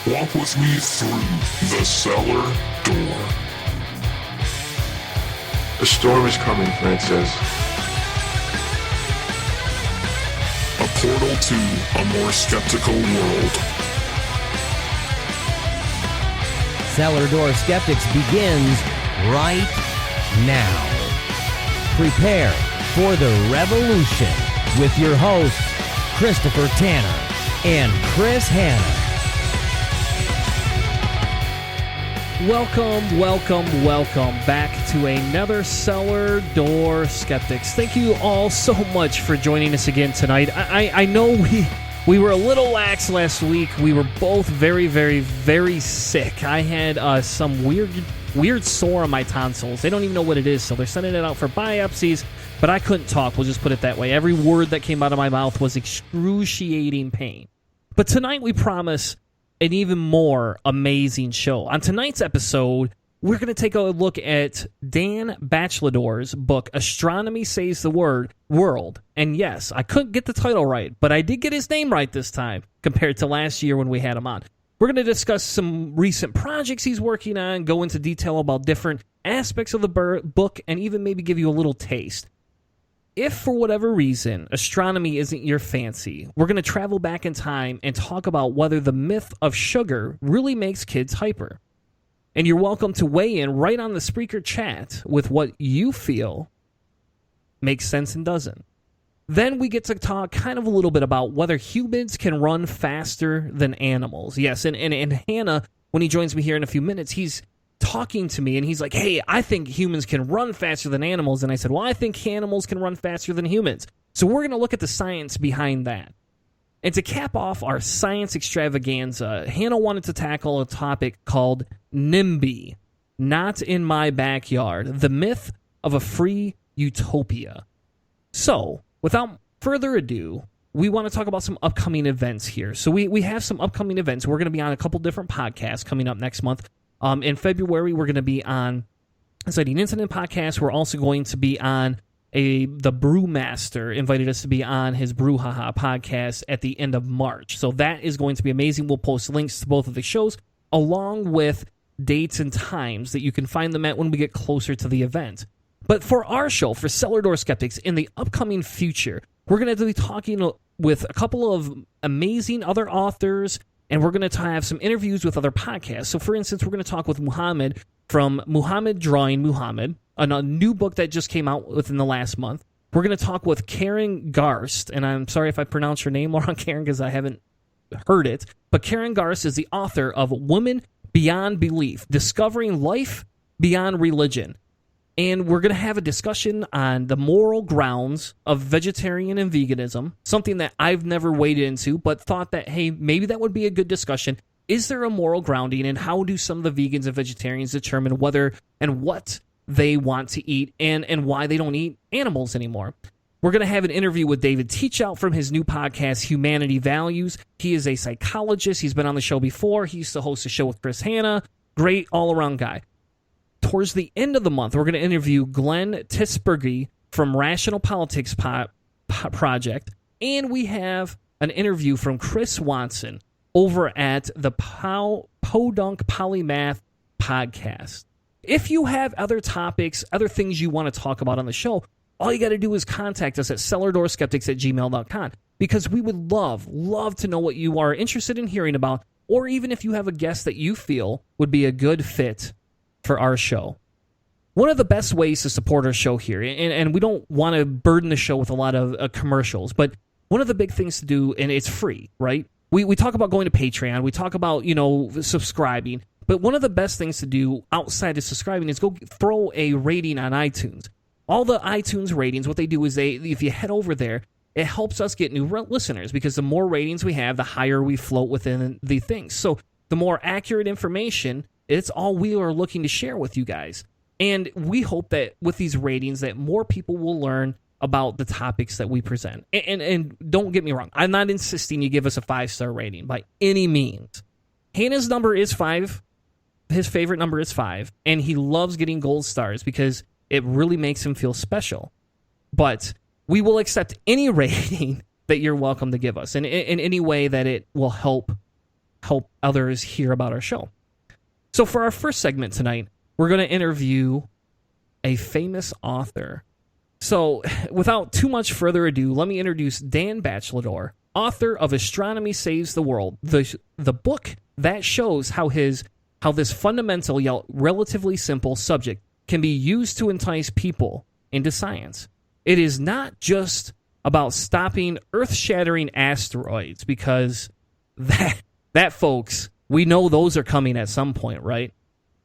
Walk with me through the cellar door. A storm is coming, Francis. A portal to a more skeptical world. Cellar Door Skeptics begins right now. Prepare for the revolution with your hosts, Christopher Tanner and Chris Hanna. Welcome back to another Cellar Door Skeptics. Thank you all so much for joining us again tonight. I know we were a little lax last week. We were both very sick. I had some weird sore on my tonsils. They don't even know what it is, so they're sending it out for biopsies, but I couldn't talk. We'll just put it that way. Every word that came out of my mouth was excruciating pain. But tonight we promise an even more amazing show. On tonight's episode, we're going to take a look at Dan Batcheldor's book, Astronomy Saves the World. And yes, I couldn't get the title right, but I did get his name right this time compared to last year when we had him on. We're going to discuss some recent projects he's working on, go into detail about different aspects of the book, and even maybe give you a little taste. If, for whatever reason, astronomy isn't your fancy, we're going to travel back in time and talk about whether the myth of sugar really makes kids hyper. And you're welcome to weigh in right on the Spreaker chat with what you feel makes sense and doesn't. Then we get to talk kind of a little bit about whether humans can run faster than animals. Yes, and Hanna, when he joins me here in a few minutes, he's talking to me, and he's like, hey, I think humans can run faster than animals. And I said, well, I think animals can run faster than humans. So we're going to look at the science behind that. And to cap off our science extravaganza, Hanna wanted to tackle a topic called NIMBY, Not in My Backyard, the myth of a free utopia. So, without further ado, we want to talk about some upcoming events here. So we have some upcoming events. We're going to be on a couple different podcasts coming up next month. In February, we're going to be on Exciting Incident Podcast. We're also going to be on the Brewmaster invited us to be on his Brouhaha podcast at the end of March. So that is going to be amazing. We'll post links to both of the shows along with dates and times that you can find them at when we get closer to the event. But for our show, for Cellar Door Skeptics, in the upcoming future, we're going to be talking with a couple of amazing other authors, and we're going to have some interviews with other podcasts. So, for instance, we're going to talk with Muhammad from Muhammad Drawing Muhammad, a new book that just came out within the last month. We're going to talk with Karen Garst, and I'm sorry if I pronounce your name wrong, Karen, because I haven't heard it. But Karen Garst is the author of Women Beyond Belief, Discovering Life Beyond Religion. And we're going to have a discussion on the moral grounds of vegetarian and veganism, something that I've never waded into, but thought that, hey, maybe that would be a good discussion. Is there a moral grounding, and how do some of the vegans and vegetarians determine whether and what they want to eat and why they don't eat animals anymore? We're going to have an interview with David Teachout from his new podcast, Humanity Values. He is a psychologist. He's been on the show before. He used to host a show with Chris Hanna. Great all-around guy. Towards the end of the month, we're going to interview Glenn Tisbergy from Rational Politics Project, and we have an interview from Chris Watson over at the Podunk Polymath podcast. If you have other topics, other things you want to talk about on the show, all you got to do is contact us at cellardoorskeptics@gmail.com, because we would love to know what you are interested in hearing about, or even if you have a guest that you feel would be a good fit for our show. One of the best ways to support our show here, and we don't want to burden the show with a lot of commercials, but one of the big things to do, and it's free, right? We talk about going to Patreon, we talk about, subscribing, but one of the best things to do outside of subscribing is go throw a rating on iTunes. All the iTunes ratings, what they do is if you head over there, it helps us get new listeners, because the more ratings we have, the higher we float within the things. So the more accurate information, it's all we are looking to share with you guys. And we hope that with these ratings that more people will learn about the topics that we present. And don't get me wrong, I'm not insisting you give us a 5-star rating by any means. Hanna's number is 5. His favorite number is 5. And he loves getting gold stars because it really makes him feel special. But we will accept any rating that you're welcome to give us in any way that it will help help others hear about our show. So for our first segment tonight, we're going to interview a famous author. So without too much further ado, let me introduce Dan Batcheldor, author of Astronomy Saves the World, the book that shows how this fundamental yet relatively simple subject can be used to entice people into science. It is not just about stopping earth-shattering asteroids, because that folks, we know those are coming at some point, right?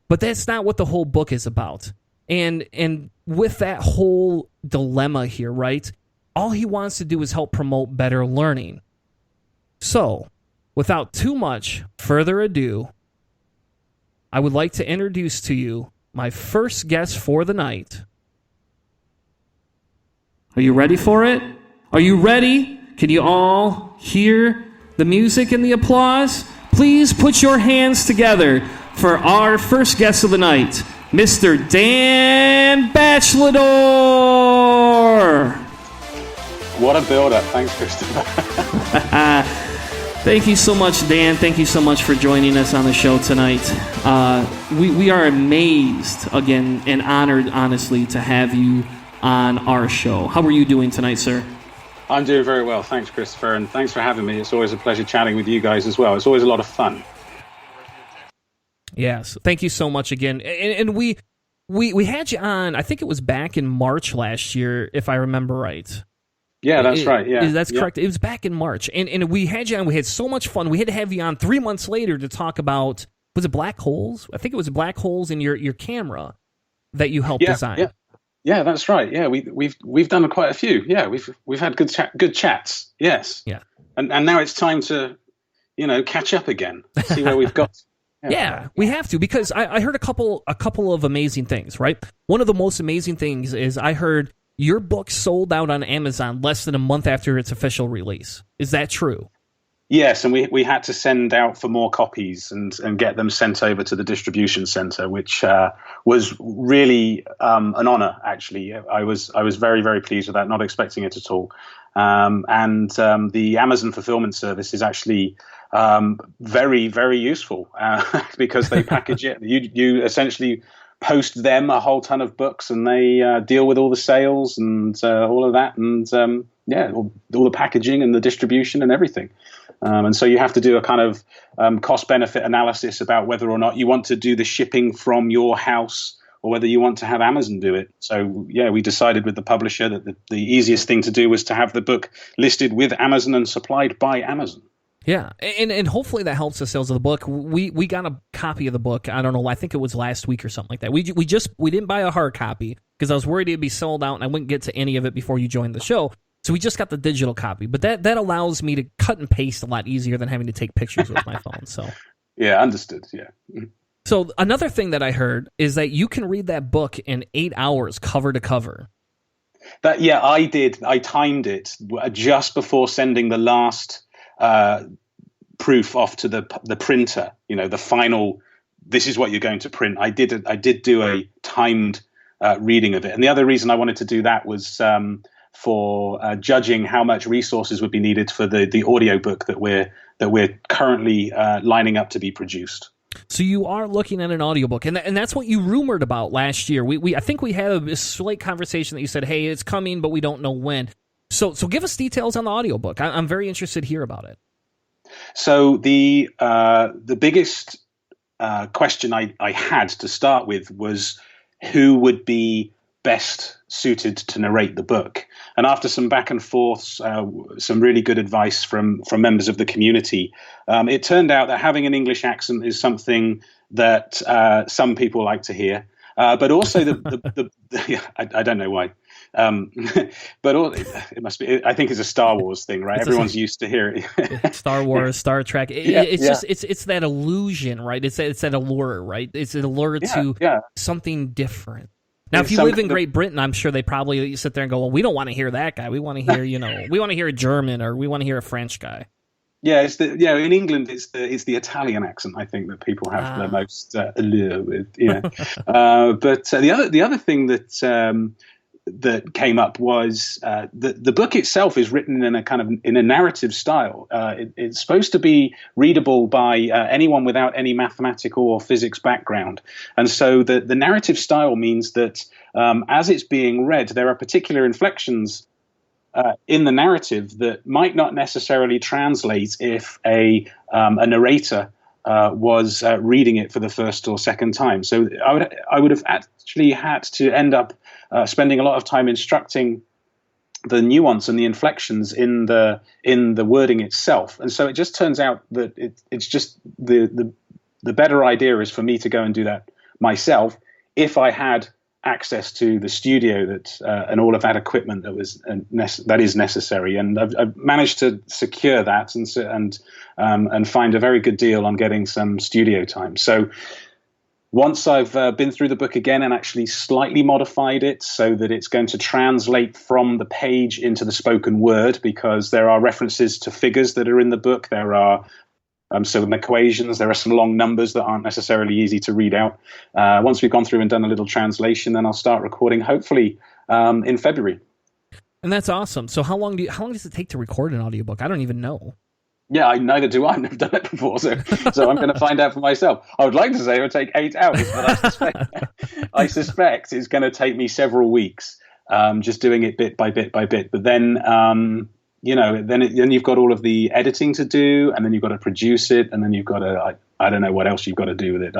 But that's not what the whole book is about. And with that whole dilemma here, right, all he wants to do is help promote better learning. So, without too much further ado, I would like to introduce to you my first guest for the night. Are you ready for it? Are you ready? Can you all hear the music and the applause? Please put your hands together for our first guest of the night, Mr. Dan Batcheldor. What a build-up. Thanks, Christopher. Thank you so much, Dan. Thank you so much for joining us on the show tonight. We are amazed, again, and honored, honestly, to have you on our show. How are you doing tonight, sir? I'm doing very well. Thanks, Christopher, and thanks for having me. It's always a pleasure chatting with you guys as well. It's always a lot of fun. Yes. Thank you so much again. And we had you on, I think it was back in March last year, if I remember right. Yeah, that's right. Yeah, that's correct. It was back in March, and we had you on. We had so much fun. We had to have you on 3 months later to talk about, was it black holes? I think it was black holes in your camera that you helped design. Yeah, that's right. Yeah, we've done quite a few. Yeah, we've had good chats. Yes. Yeah. And now it's time to, catch up again. See where we've got. Yeah, we have to, because I heard a couple of amazing things. Right. One of the most amazing things is I heard your book sold out on Amazon less than a month after its official release. Is that true? Yes, and we had to send out for more copies and get them sent over to the distribution center, which was really an honor, actually. I was very, very pleased with that, not expecting it at all. And the Amazon fulfillment service is actually very, very useful because they package it. You essentially post them a whole ton of books, and they deal with all the sales and all of that, and all the packaging and the distribution and everything. And so you have to do a kind of cost-benefit analysis about whether or not you want to do the shipping from your house or whether you want to have Amazon do it. So, we decided with the publisher that the easiest thing to do was to have the book listed with Amazon and supplied by Amazon. Yeah, and hopefully that helps the sales of the book. We got a copy of the book. I don't know. I think it was last week or something like that. We didn't buy a hard copy because I was worried it'd be sold out and I wouldn't get to any of it before you joined the show. So we just got the digital copy. But that allows me to cut and paste a lot easier than having to take pictures with my phone. So yeah, understood. Yeah. So another thing that I heard is that you can read that book in 8 hours, cover to cover. I did. I timed it just before sending the last proof off to the printer, the final, this is what you're going to print. I did do a timed reading of it. And the other reason I wanted to do that was for judging how much resources would be needed for the audiobook that we're currently lining up to be produced. So you are looking at an audiobook, and that's what you rumored about last year. I think we had a slight conversation that you said, hey, it's coming, but we don't know when. So give us details on the audiobook. I'm very interested to hear about it. So the biggest question I had to start with was who would be best suited to narrate the book. And after some back and forths, some really good advice from members of the community, it turned out that having an English accent is something that some people like to hear. But also I don't know why. But it must be. I think it's a Star Wars thing, right? Everyone's used to hearing it. Star Wars, Star Trek. It's that illusion, right? It's that allure, right? It's an allure to something different. Now, if you live in Great Britain, I'm sure they probably sit there and go, "Well, we don't want to hear that guy. We want to hear, we want to hear a German or we want to hear a French guy." Yeah, in England it's the Italian accent, I think, that people have the most allure with. But the other thing that that came up was the book itself is written in a kind of in a narrative style. It's supposed to be readable by anyone without any mathematical or physics background, and so the narrative style means that as it's being read, there are particular inflections in the narrative that might not necessarily translate if a narrator was reading it for the first or second time. So I would have actually had to end up spending a lot of time instructing the nuance and the inflections in the wording itself. And so it just turns out that it's just the better idea is for me to go and do that myself if I had access to the studio that and all of that equipment that is necessary. And I've managed to secure that and find a very good deal on getting some studio time. So once I've been through the book again and actually slightly modified it so that it's going to translate from the page into the spoken word, because there are references to figures that are in the book. There are some equations. There are some long numbers that aren't necessarily easy to read out. Once we've gone through and done a little translation, then I'll start recording, hopefully in February. And that's awesome. So how long does it take to record an audiobook? I don't even know. Yeah, neither do I. I've never done it before, so I'm going to find out for myself. I would like to say it would take 8 hours, but I suspect it's going to take me several weeks, just doing it bit by bit by bit. But then, then you've got all of the editing to do, and then you've got to produce it, and then you've got to, I don't know what else you've got to do with it.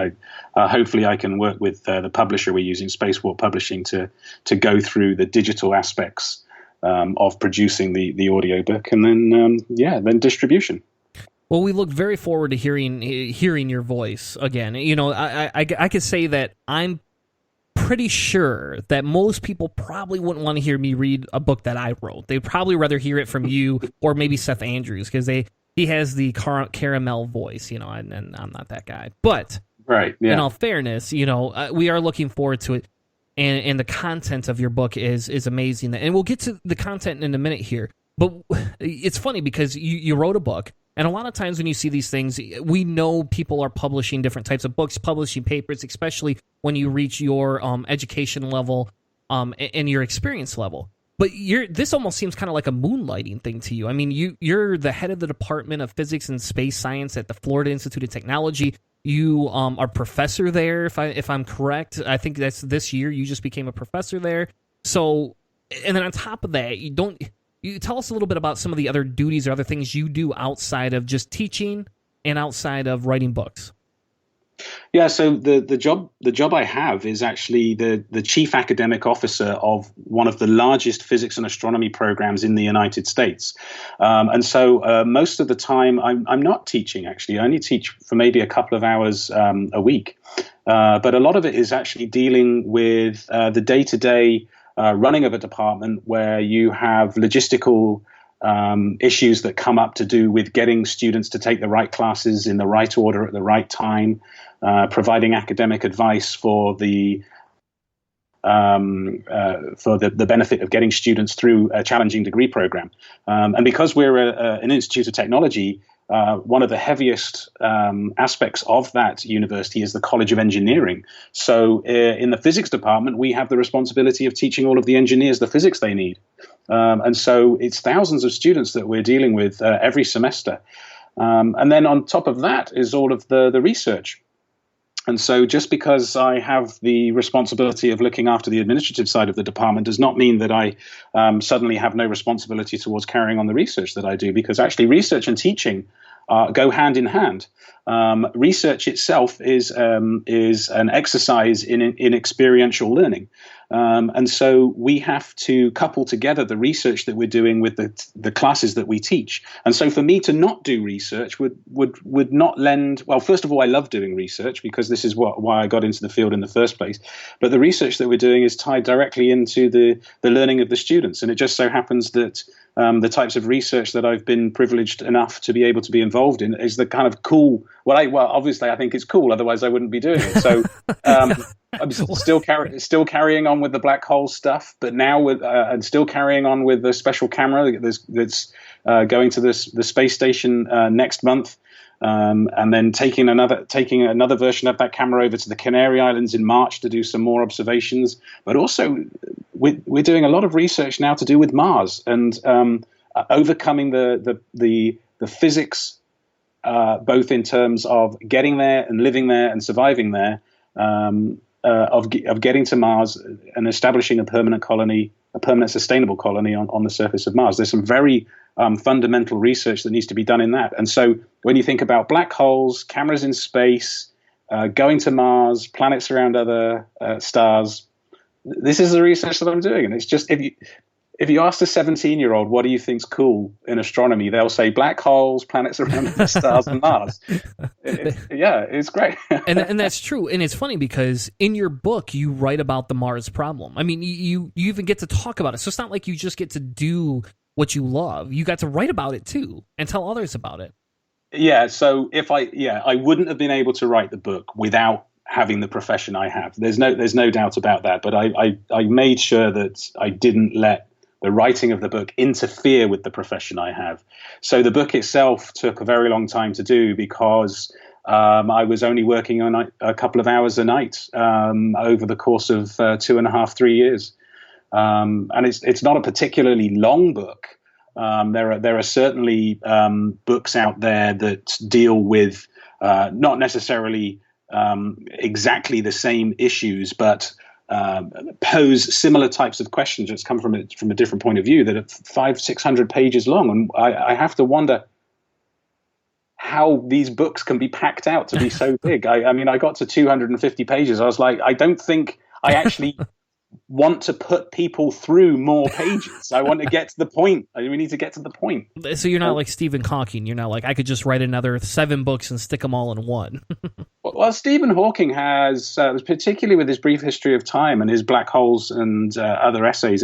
Hopefully I can work with the publisher we're using, Spacewalk Publishing, to go through the digital aspects of producing the audiobook, and then distribution. Well, we look very forward to hearing your voice again. I could say that I'm pretty sure that most people probably wouldn't want to hear me read a book that I wrote. They'd probably rather hear it from you or maybe Seth Andrews, because he has the caramel voice, and I'm not that guy. But right, yeah. In all fairness, we are looking forward to it. And the content of your book is amazing. And we'll get to the content in a minute here. But it's funny because you wrote a book, and a lot of times when you see these things, we know people are publishing different types of books, publishing papers, especially when you reach your education level and your experience level. But this almost seems kind of like a moonlighting thing to you. I mean, you're the head of the Department of Physics and Space Science at the Florida Institute of Technology. You are professor there, if I'm correct. I think that's this year. You just became a professor there. So, and then on top of that, you tell us a little bit about some of the other duties or other things you do outside of just teaching and outside of writing books. Yeah, so the job I have is actually the chief academic officer of one of the largest physics and astronomy programs in the United States. And so most of the time I'm not teaching, actually. I only teach for maybe a couple of hours a week. But a lot of it is actually dealing with the day-to-day running of a department where you have logistical issues that come up to do with getting students to take the right classes in the right order at the right time, providing academic advice for the benefit of getting students through a challenging degree program. And because we're an institute of technology, one of the heaviest aspects of that university is the College of Engineering. So in the physics department, we have the responsibility of teaching all of the engineers the physics they need. And so it's thousands of students that we're dealing with every semester. And then on top of that is all of the research. And so just because I have the responsibility of looking after the administrative side of the department does not mean that I suddenly have no responsibility towards carrying on the research that I do, because actually research and teaching go hand in hand. Research itself is an exercise in experiential learning. And so we have to couple together the research that we're doing with the classes that we teach. And so for me to not do research would not lend, well, first of all, I love doing research because this is why I got into the field in the first place. But the research that we're doing is tied directly into the learning of the students. And it just so happens that the types of research that I've been privileged enough to be able to be involved in is the kind of cool, obviously I think it's cool, otherwise I wouldn't be doing it. So I'm still carrying on with the black hole stuff, but now and still carrying on with the special camera that's going to the space station next month. and then taking another version of that camera over to the Canary Islands in March to do some more observations. But also, we're doing a lot of research now to do with Mars and overcoming the physics, both in terms of getting there and living there and surviving there, of getting to Mars and establishing a permanent sustainable colony on the surface of Mars. There's some very fundamental research that needs to be done in that. And so when you think about black holes, cameras in space, going to Mars, planets around other stars, this is the research that I'm doing. And it's just, if you ask a 17-year-old, what do you think's cool in astronomy? They'll say black holes, planets around the stars, and Mars. It's great. and that's true. And it's funny because in your book, you write about the Mars problem. I mean, you even get to talk about it. So it's not like you just get to do what you love. You got to write about it too and tell others about it. Yeah. So I wouldn't have been able to write the book without having the profession I have. There's no doubt about that. But I made sure that I didn't let the writing of the book interfere with the profession I have. So the book itself took a very long time to do because I was only working on a couple of hours a night over the course of 2.5, 3 years. And it's not a particularly long book. There are certainly books out there that deal with not necessarily exactly the same issues, but pose similar types of questions. Just come from a different point of view that are 500-600 pages long, and I have to wonder how these books can be packed out to be so big. I mean, I got to 250 pages. I was like, I don't think I actually want to put people through more pages. I want to get to the point. We need to get to the point. So you're not like Stephen Hawking. You're not like, I could just write another 7 books and stick them all in one. Well, Stephen Hawking has, particularly with his Brief History of Time and his black holes and other essays,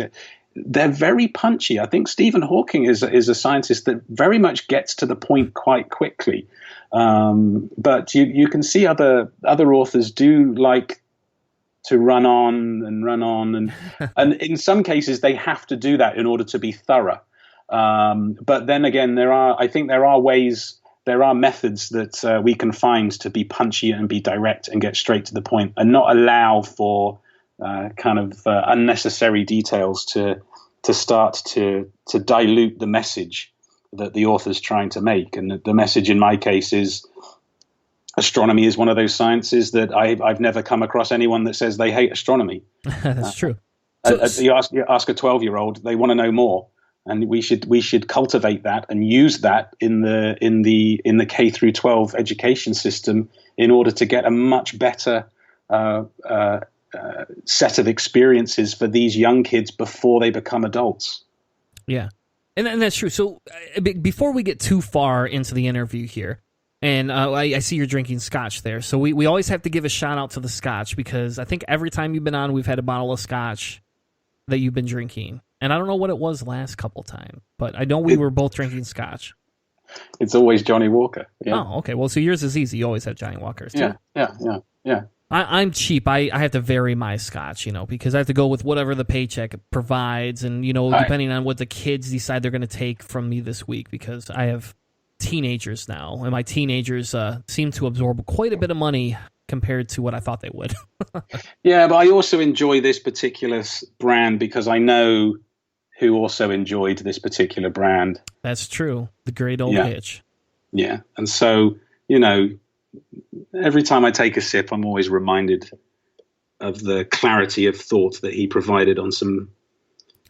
they're very punchy. I think Stephen Hawking is a scientist that very much gets to the point quite quickly. But you can see other authors do like to run on, and in some cases they have to do that in order to be thorough. But then again, there are methods that we can find to be punchy and be direct and get straight to the point and not allow for unnecessary details to start to dilute the message that the author's trying to make. And the message in my case is astronomy is one of those sciences that I've never come across anyone that says they hate astronomy. That's true. You ask a 12-year-old, they want to know more, and we should cultivate that and use that in the K through 12 education system in order to get a much better set of experiences for these young kids before they become adults. Yeah, and that's true. So before we get too far into the interview here, and I see you're drinking scotch there, so we always have to give a shout out to the scotch, because I think every time you've been on, we've had a bottle of scotch that you've been drinking. And I don't know what it was last couple times, but I know we were both drinking scotch. It's always Johnny Walker. Yeah. Oh, okay. Well, so yours is easy. You always have Johnny Walkers, too. Yeah. I'm cheap. I have to vary my scotch, because I have to go with whatever the paycheck provides, and, depending on what the kids decide they're going to take from me this week, because I have teenagers now, and my teenagers seem to absorb quite a bit of money compared to what I thought they would. Yeah, but I also enjoy this particular brand because I know who also enjoyed this particular brand. That's true. The great old Hitch. Yeah. And so, every time I take a sip, I'm always reminded of the clarity of thought that he provided on some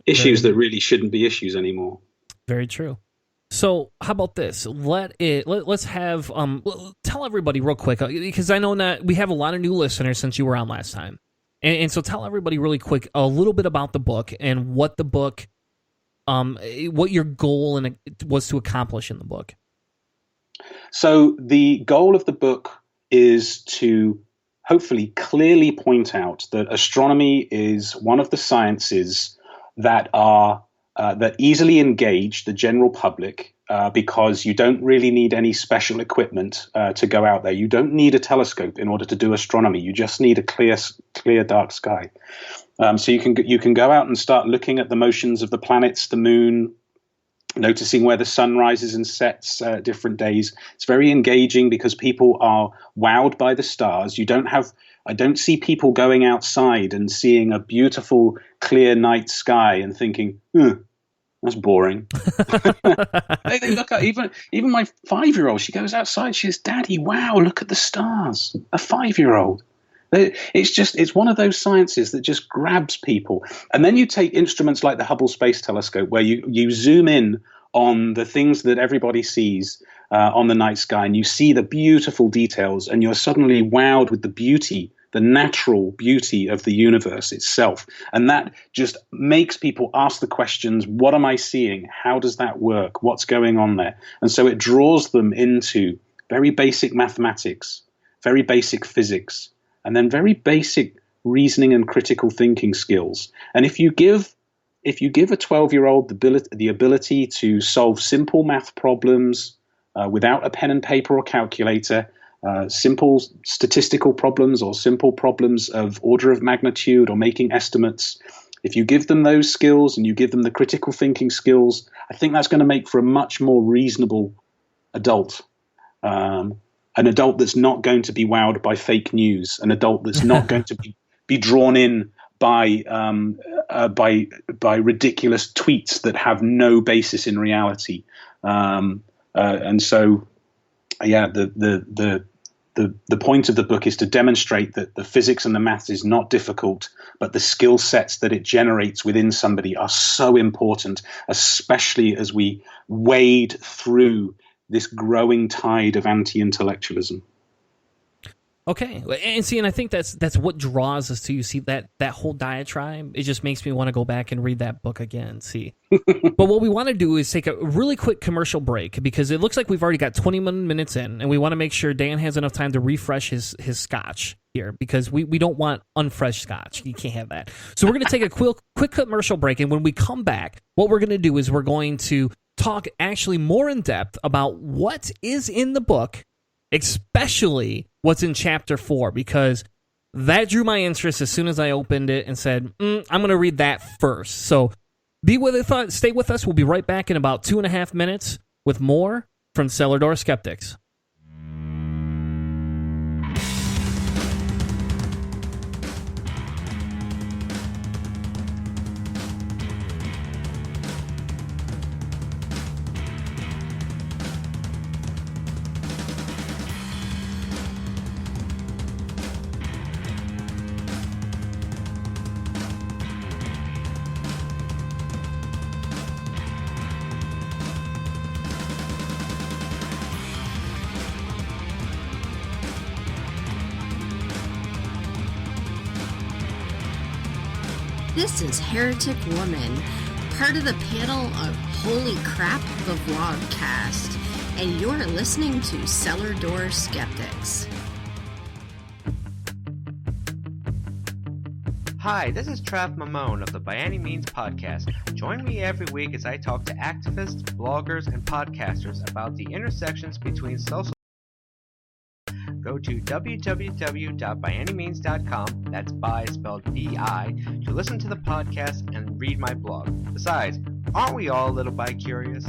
issues that really shouldn't be issues anymore. Very true. So how about this? Let's have tell everybody real quick, because I know that we have a lot of new listeners since you were on last time, and so tell everybody really quick a little bit about the book and what the book, what your goal was to accomplish in the book. So the goal of the book is to hopefully clearly point out that astronomy is one of the sciences that are that easily engage the general public because you don't really need any special equipment to go out there. You don't need a telescope in order to do astronomy. You just need a clear dark sky. So you can go out and start looking at the motions of the planets, the moon, noticing where the sun rises and sets different days. It's very engaging because people are wowed by the stars. I don't see people going outside and seeing a beautiful, clear night sky and thinking, that's boring. They look at even my 5-year-old. She goes outside. She says, "Daddy, wow, look at the stars." A 5-year-old. It's one of those sciences that just grabs people. And then you take instruments like the Hubble Space Telescope, where you zoom in on the things that everybody sees on the night sky, and you see the beautiful details, and you're suddenly wowed with the beauty, the natural beauty of the universe itself. And that just makes people ask the questions, what am I seeing? How does that work? What's going on there? And so it draws them into very basic mathematics, very basic physics, and then very basic reasoning and critical thinking skills. And if you give a 12-year-old the ability to solve simple math problems without a pen and paper or calculator, simple statistical problems or simple problems of order of magnitude or making estimates, if you give them those skills and you give them the critical thinking skills, I think that's going to make for a much more reasonable adult. An adult that's not going to be wowed by fake news, an adult that's not going to be drawn in by ridiculous tweets that have no basis in reality. And so, yeah, the point of the book is to demonstrate that the physics and the maths is not difficult, but the skill sets that it generates within somebody are so important, especially as we wade through this growing tide of anti-intellectualism. Okay, and I think that's what draws us to you. See, that whole diatribe, it just makes me want to go back and read that book again. See, but what we want to do is take a really quick commercial break, because it looks like we've already got 21 minutes in, and we want to make sure Dan has enough time to refresh his scotch here, because we don't want unfresh scotch. You can't have that. So we're going to take a quick commercial break, and when we come back, what we're going to do is we're going to talk actually more in depth about what is in the book, especially what's in chapter 4, because that drew my interest as soon as I opened it and said, I'm going to read that first. So stay with us. We'll be right back in about 2.5 minutes with more from Cellar Door Skeptics. This is Heretic Woman, part of the panel of Holy Crap, the Vlogcast, and you're listening to Cellar Door Skeptics. Hi, this is Trav Mamone of the By Any Means podcast. Join me every week as I talk to activists, bloggers, and podcasters about the intersections between social. Go to www.byanymeans.com, that's by spelled B-I, to listen to the podcast and read my blog. Besides, aren't we all a little bi-curious?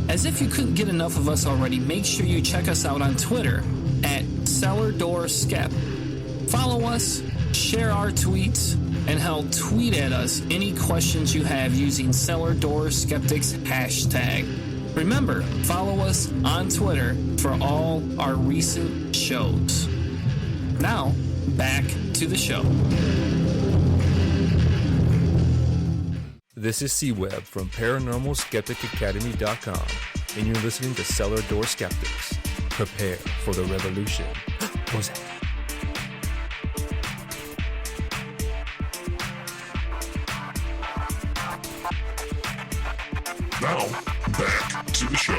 As if you couldn't get enough of us already, make sure you check us out on Twitter at Cellar Door Skep. Follow us, share our tweets, and hell, tweet at us any questions you have using Cellar Door Skeptics hashtag. Remember, follow us on Twitter for all our recent shows. Now, back to the show. This is C-Web from ParanormalSkepticAcademy.com, and you're listening to Cellar Door Skeptics. Prepare for the revolution. What's that? Now, back to the show.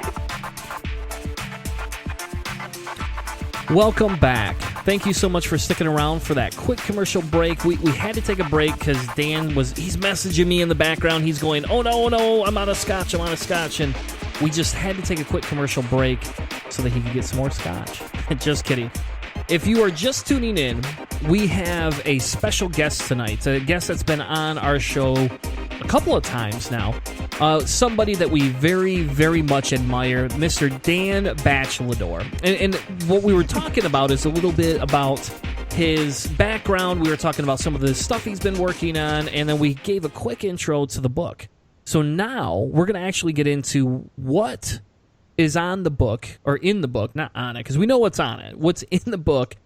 Welcome back. Thank you so much for sticking around for that quick commercial break. We had to take a break because he's messaging me in the background. He's going, oh no, I'm out of scotch. And we just had to take a quick commercial break so that he could get some more scotch. Just kidding. If you are just tuning in, we have a special guest tonight, a guest that's been on our show a couple of times now. Somebody that we very, very much admire, Mr. Dan Batcheldor. And what we were talking about is a little bit about his background. We were talking about some of the stuff he's been working on, and then we gave a quick intro to the book. So now we're going to actually get into what is on the book, or in the book, not on it, because we know what's on it, what's in the book,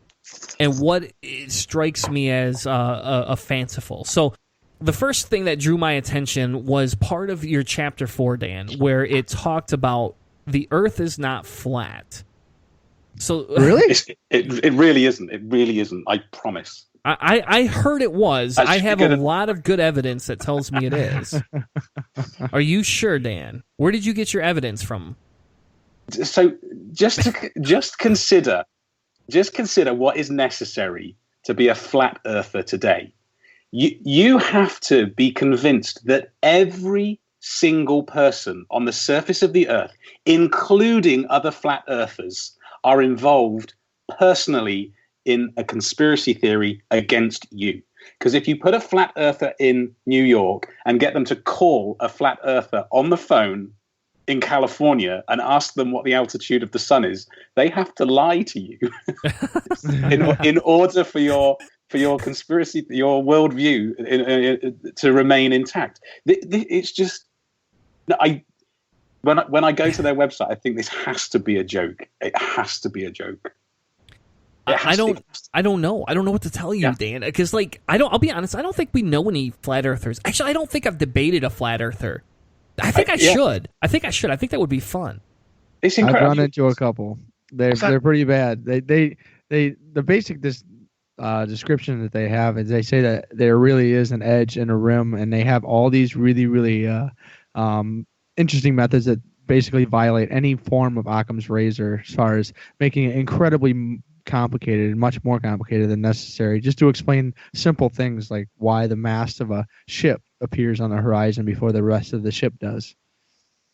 and what it strikes me as a fanciful. So the first thing that drew my attention was part of your chapter 4, Dan, where it talked about the Earth is not flat. So really, it really isn't. It really isn't. I promise. I heard it was. I have a lot of good evidence that tells me it is. Are you sure, Dan? Where did you get your evidence from? So just consider what is necessary to be a flat earther today. You have to be convinced that every single person on the surface of the Earth, including other flat earthers, are involved personally in a conspiracy theory against you. Because if you put a flat earther in New York and get them to call a flat earther on the phone in California and ask them what the altitude of the sun is, they have to lie to you in order for your conspiracy, your worldview to remain intact. It's just, when I go to their website, I think this has to be a joke. It has to be a joke. I don't know. I don't know what to tell you, Dan. Because I'll be honest. I don't think we know any flat earthers. Actually, I don't think I've debated a flat earther. I think I should. I think that would be fun. It's incredible. I've run into a couple. They're pretty bad. The basic description that they have is they say that there really is an edge and a rim, and they have all these really, really interesting methods that basically violate any form of Occam's razor as far as making it incredibly complicated, much more complicated than necessary, just to explain simple things like why the mast of a ship appears on the horizon before the rest of the ship does.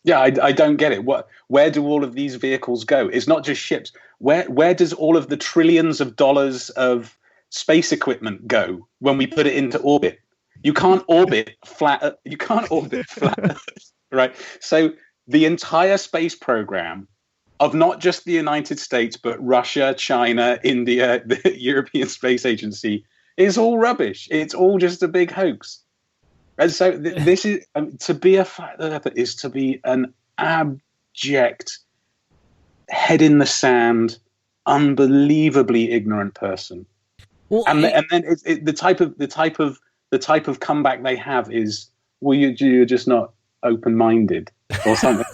Yeah, I don't get it. Where do all of these vehicles go? It's not just ships. Where does all of the trillions of dollars of space equipment go when we put it into orbit? You can't orbit flat. You can't orbit flat, right? So the entire space program of not just the United States, but Russia, China, India, the European Space Agency is all rubbish. It's all just a big hoax. And so this is to be a flat earther is to be an abject, head in the sand, unbelievably ignorant person. Well, and then the type of comeback they have is, well, you're just not open-minded or something.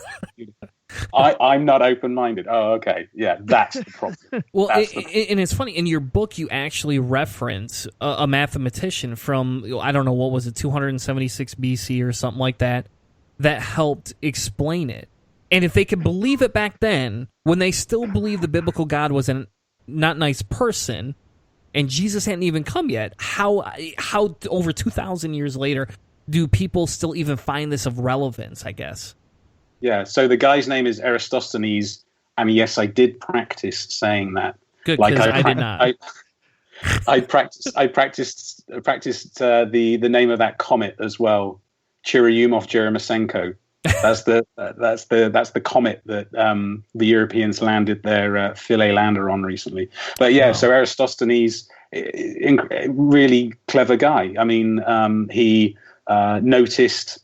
I'm not open-minded. Oh, okay. Yeah, that's the problem. Well, and it's funny. In your book, you actually reference a mathematician from, I don't know, what was it, 276 BC or something like that, that helped explain it. And if they could believe it back then, when they still believed the biblical God was a not nice person, and Jesus hadn't even come yet, how over 2,000 years later do people still even find this of relevance, I guess? Yeah, so the guy's name is Eratosthenes, and yes, I did practice saying that. Good, because I did not. I practiced the name of that comet as well, Churyumov-Gerasimenko. That's the comet that the Europeans landed their Philae lander on recently. But yeah, So Eratosthenes, really clever guy. I mean, he noticed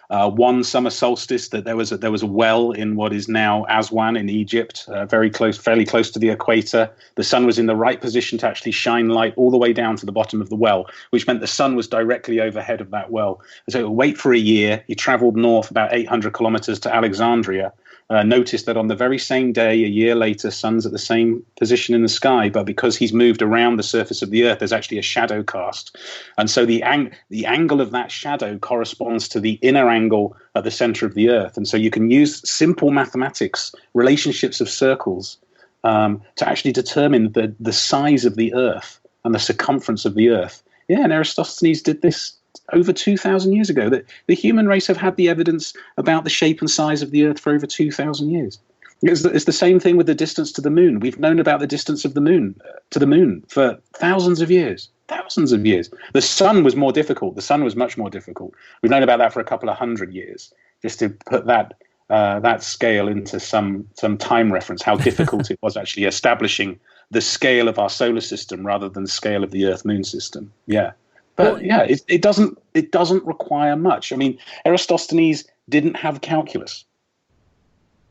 one summer solstice that there was a well in what is now Aswan in Egypt, fairly close to the equator. The sun was in the right position to actually shine light all the way down to the bottom of the well, which meant the sun was directly overhead of that well. So wait for a year. He traveled north about 800 kilometers to Alexandria. Noticed that on the very same day, a year later, sun's at the same position in the sky, but because he's moved around the surface of the Earth, there's actually a shadow cast. And so the angle of that shadow corresponds to the inner angle at the center of the Earth. And so you can use simple mathematics, relationships of circles, to actually determine the size of the Earth and the circumference of the Earth. Yeah, and Eratosthenes did this over 2,000 years ago. That the human race have had the evidence about the shape and size of the Earth for over 2,000 years. It's the same thing with the distance to the moon. We've known about the distance of the moon to the moon for thousands of years. Thousands of years. The sun was more difficult. The sun was much more difficult. We've known about that for a couple of hundred years. Just to put that scale into some time reference, how difficult it was actually establishing the scale of our solar system rather than the scale of the Earth-Moon system. Yeah, but it doesn't require much. I mean, Eratosthenes didn't have calculus.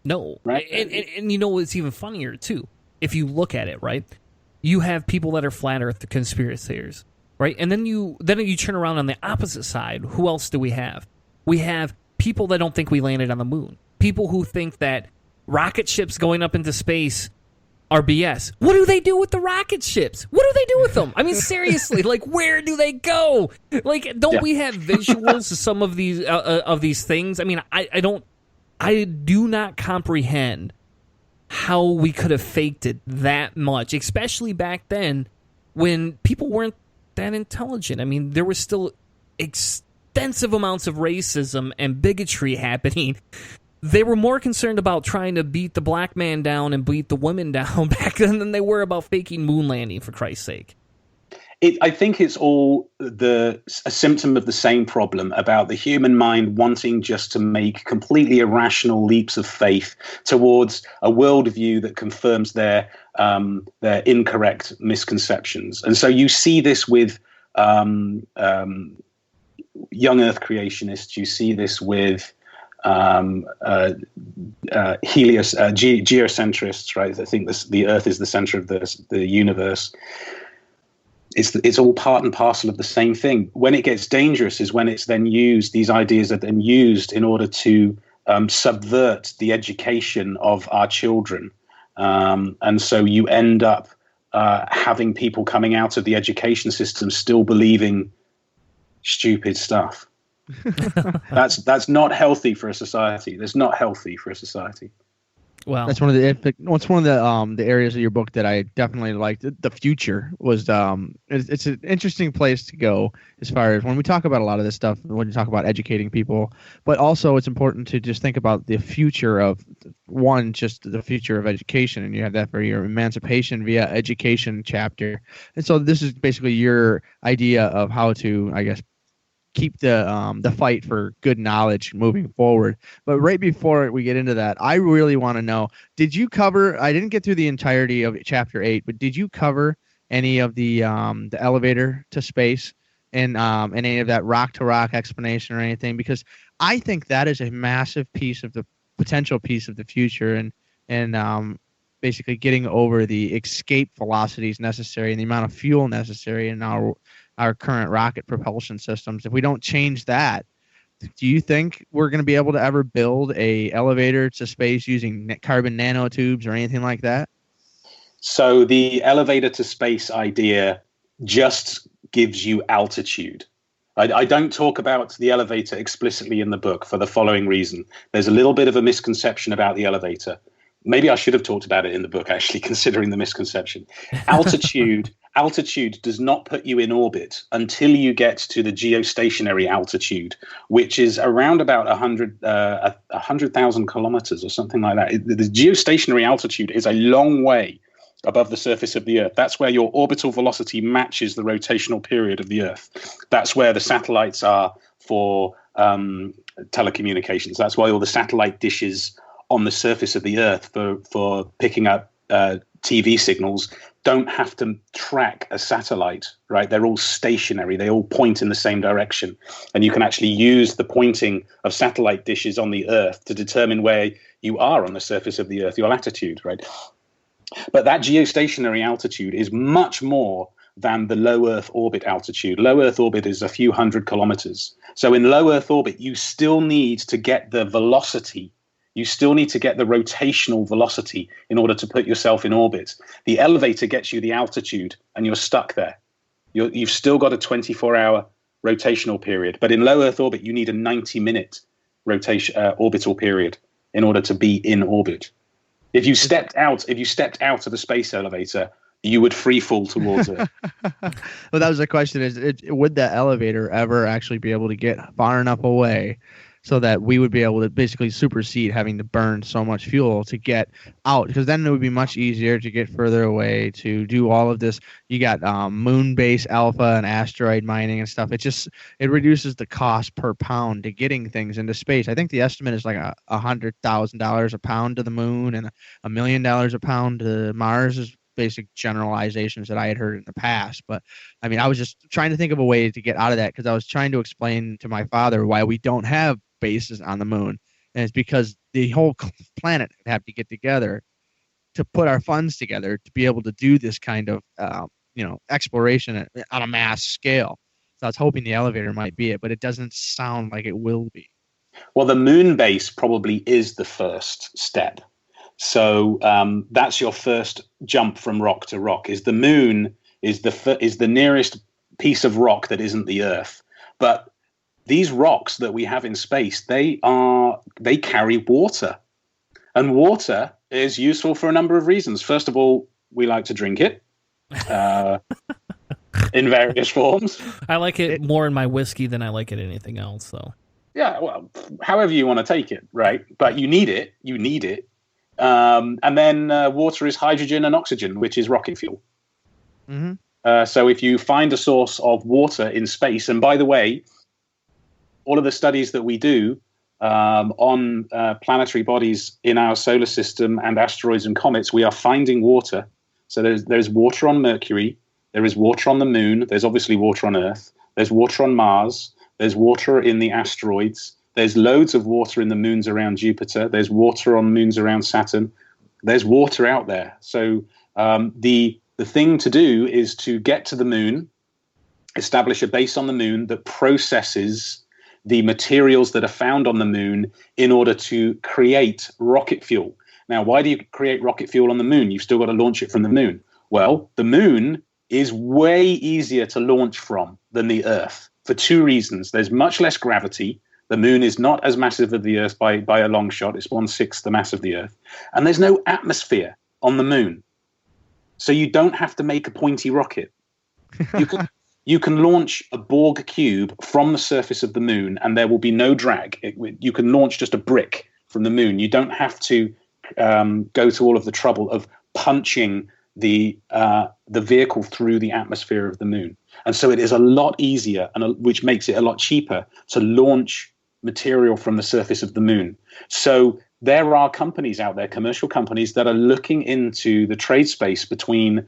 No, right? And you know what's even funnier too? If you look at it, right, you have people that are flat Earth conspiracy theories, right, and then you turn around on the opposite side. Who else do we have? We have people that don't think we landed on the moon. People who think that rocket ships going up into space are BS. What do they do with the rocket ships? What do they do with them? I mean, seriously, like, where do they go? Like, don't we have visuals of some of these things? I mean, I do not comprehend how we could have faked it that much, especially back then when people weren't that intelligent. I mean, there was still extensive amounts of racism and bigotry happening. They were more concerned about trying to beat the black man down and beat the women down back then than they were about faking moon landing, for Christ's sake. I think it's all a symptom of the same problem about the human mind wanting just to make completely irrational leaps of faith towards a worldview that confirms their incorrect misconceptions. And so you see this with young Earth creationists. You see this with geocentrists, right? I think the Earth is the center of the universe. It's all part and parcel of the same thing. When it gets dangerous is when it's then used, these ideas are then used in order to subvert the education of our children. And so you end up having people coming out of the education system still believing stupid stuff. That's not healthy for a society. That's not healthy for a society. Well, that's one of the areas of your book that I definitely liked. The future was it's an interesting place to go as far as when we talk about a lot of this stuff. When you talk about educating people, but also it's important to just think about the future of just the future of education, and you have that for your emancipation via education chapter. And so this is basically your idea of how to, I guess, keep the fight for good knowledge moving forward. But right before we get into that, I really want to know, did you cover, I didn't get through the entirety of chapter 8, but did you cover any of the elevator to space and any of that rock to rock explanation or anything? Because I think that is a massive piece of the potential piece of the future, and basically getting over the escape velocities necessary and the amount of fuel necessary in our current rocket propulsion systems. If we don't change that, do you think we're going to be able to ever build a elevator to space using carbon nanotubes or anything like that? So the elevator to space idea just gives you altitude. I don't talk about the elevator explicitly in the book for the following reason. There's a little bit of a misconception about the elevator. Maybe I should have talked about it in the book, actually, considering the misconception. Altitude does not put you in orbit until you get to the geostationary altitude, which is around about 100,000 kilometers or something like that. The geostationary altitude is a long way above the surface of the Earth. That's where your orbital velocity matches the rotational period of the Earth. That's where the satellites are for telecommunications. That's why all the satellite dishes on the surface of the Earth for picking up TV signals don't have to track a satellite, right? They're all stationary. They all point in the same direction. And you can actually use the pointing of satellite dishes on the Earth to determine where you are on the surface of the Earth, your latitude, right? But that geostationary altitude is much more than the low Earth orbit altitude. Low Earth orbit is a few hundred kilometers. So in low Earth orbit, you still need to get the velocity. You still need to get the rotational velocity in order to put yourself in orbit. The elevator gets you the altitude and you're stuck there. You've still got a 24-hour rotational period. But in low Earth orbit, you need a 90-minute orbital period in order to be in orbit. If you stepped out of the space elevator, you would free fall towards it. Well, that was the question: would that elevator ever actually be able to get far enough away so that we would be able to basically supersede having to burn so much fuel to get out, because then it would be much easier to get further away, to do all of this. You got moon base alpha and asteroid mining and stuff. It reduces the cost per pound to getting things into space. I think the estimate is like $100,000 a pound to the moon and $1 million a pound to Mars, is basic generalizations that I had heard in the past. But I mean, I was just trying to think of a way to get out of that, because I was trying to explain to my father why we don't have bases on the moon. And it's because the whole planet would have to get together to put our funds together to be able to do this kind of exploration on a mass scale. So I was hoping the elevator might be it, but it doesn't sound like it will be. Well, the moon base probably is the first step. So that's your first jump from rock to rock. Is the moon is the nearest piece of rock that isn't the Earth. But these rocks that we have in space, they carry water, and water is useful for a number of reasons. First of all, we like to drink it in various forms. I like it more in my whiskey than I like it in anything else. So yeah, well, however you want to take it, right? But you need it. You need it. And then water is hydrogen and oxygen, which is rocket fuel. Mm-hmm. So if you find a source of water in space, and by the way, all of the studies that we do on planetary bodies in our solar system and asteroids and comets, we are finding water. So there's water on Mercury, there is water on the moon, there's obviously water on Earth, there's water on Mars, there's water in the asteroids. There's loads of water in the moons around Jupiter. There's water on moons around Saturn. There's water out there. So the thing to do is to get to the moon, establish a base on the moon that processes the materials that are found on the moon in order to create rocket fuel. Now, why do you create rocket fuel on the moon? You've still got to launch it from the moon. Well, the moon is way easier to launch from than the Earth for two reasons. There's much less gravity. The moon is not as massive as the Earth by a long shot. It's 1/6 the mass of the Earth. And there's no atmosphere on the moon. So you don't have to make a pointy rocket. You can launch a Borg cube from the surface of the moon and there will be no drag. You can launch just a brick from the moon. You don't have to go to all of the trouble of punching the vehicle through the atmosphere of the moon. And so it is a lot easier, which makes it a lot cheaper to launch material from the surface of the moon. So there are companies out there, commercial companies, that are looking into the trade space between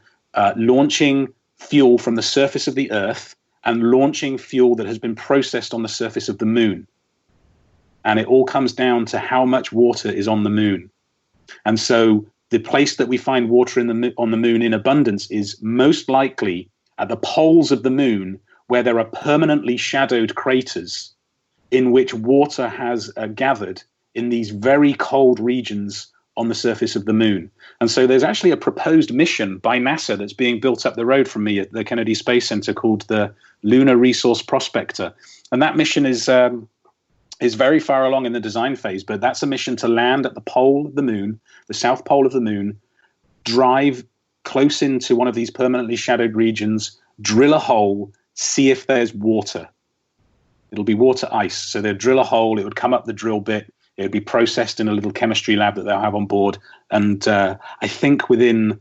launching fuel from the surface of the Earth and launching fuel that has been processed on the surface of the moon. And it all comes down to how much water is on the moon. And so the place that we find water on the moon in abundance is most likely at the poles of the moon, where there are permanently shadowed craters in which water has gathered in these very cold regions on the surface of the moon. And so there's actually a proposed mission by NASA that's being built up the road from me at the Kennedy Space Center called the Lunar Resource Prospector. And that mission is very far along in the design phase, but that's a mission to land at the pole of the moon, the south pole of the moon, drive close into one of these permanently shadowed regions, drill a hole, see if there's water. It'll be water ice. So they'll drill a hole, it would come up the drill bit, it would be processed in a little chemistry lab that they'll have on board. And I think within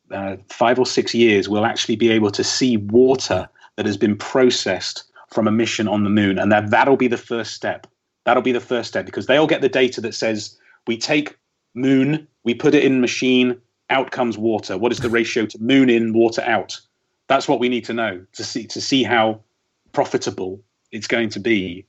5 or 6 years, we'll actually be able to see water that has been processed from a mission on the moon. And that'll be the first step. That'll be the first step, because they'll get the data that says we take moon, we put it in machine, out comes water. What is the ratio to moon in, water out? That's what we need to know to see how profitable it's going to be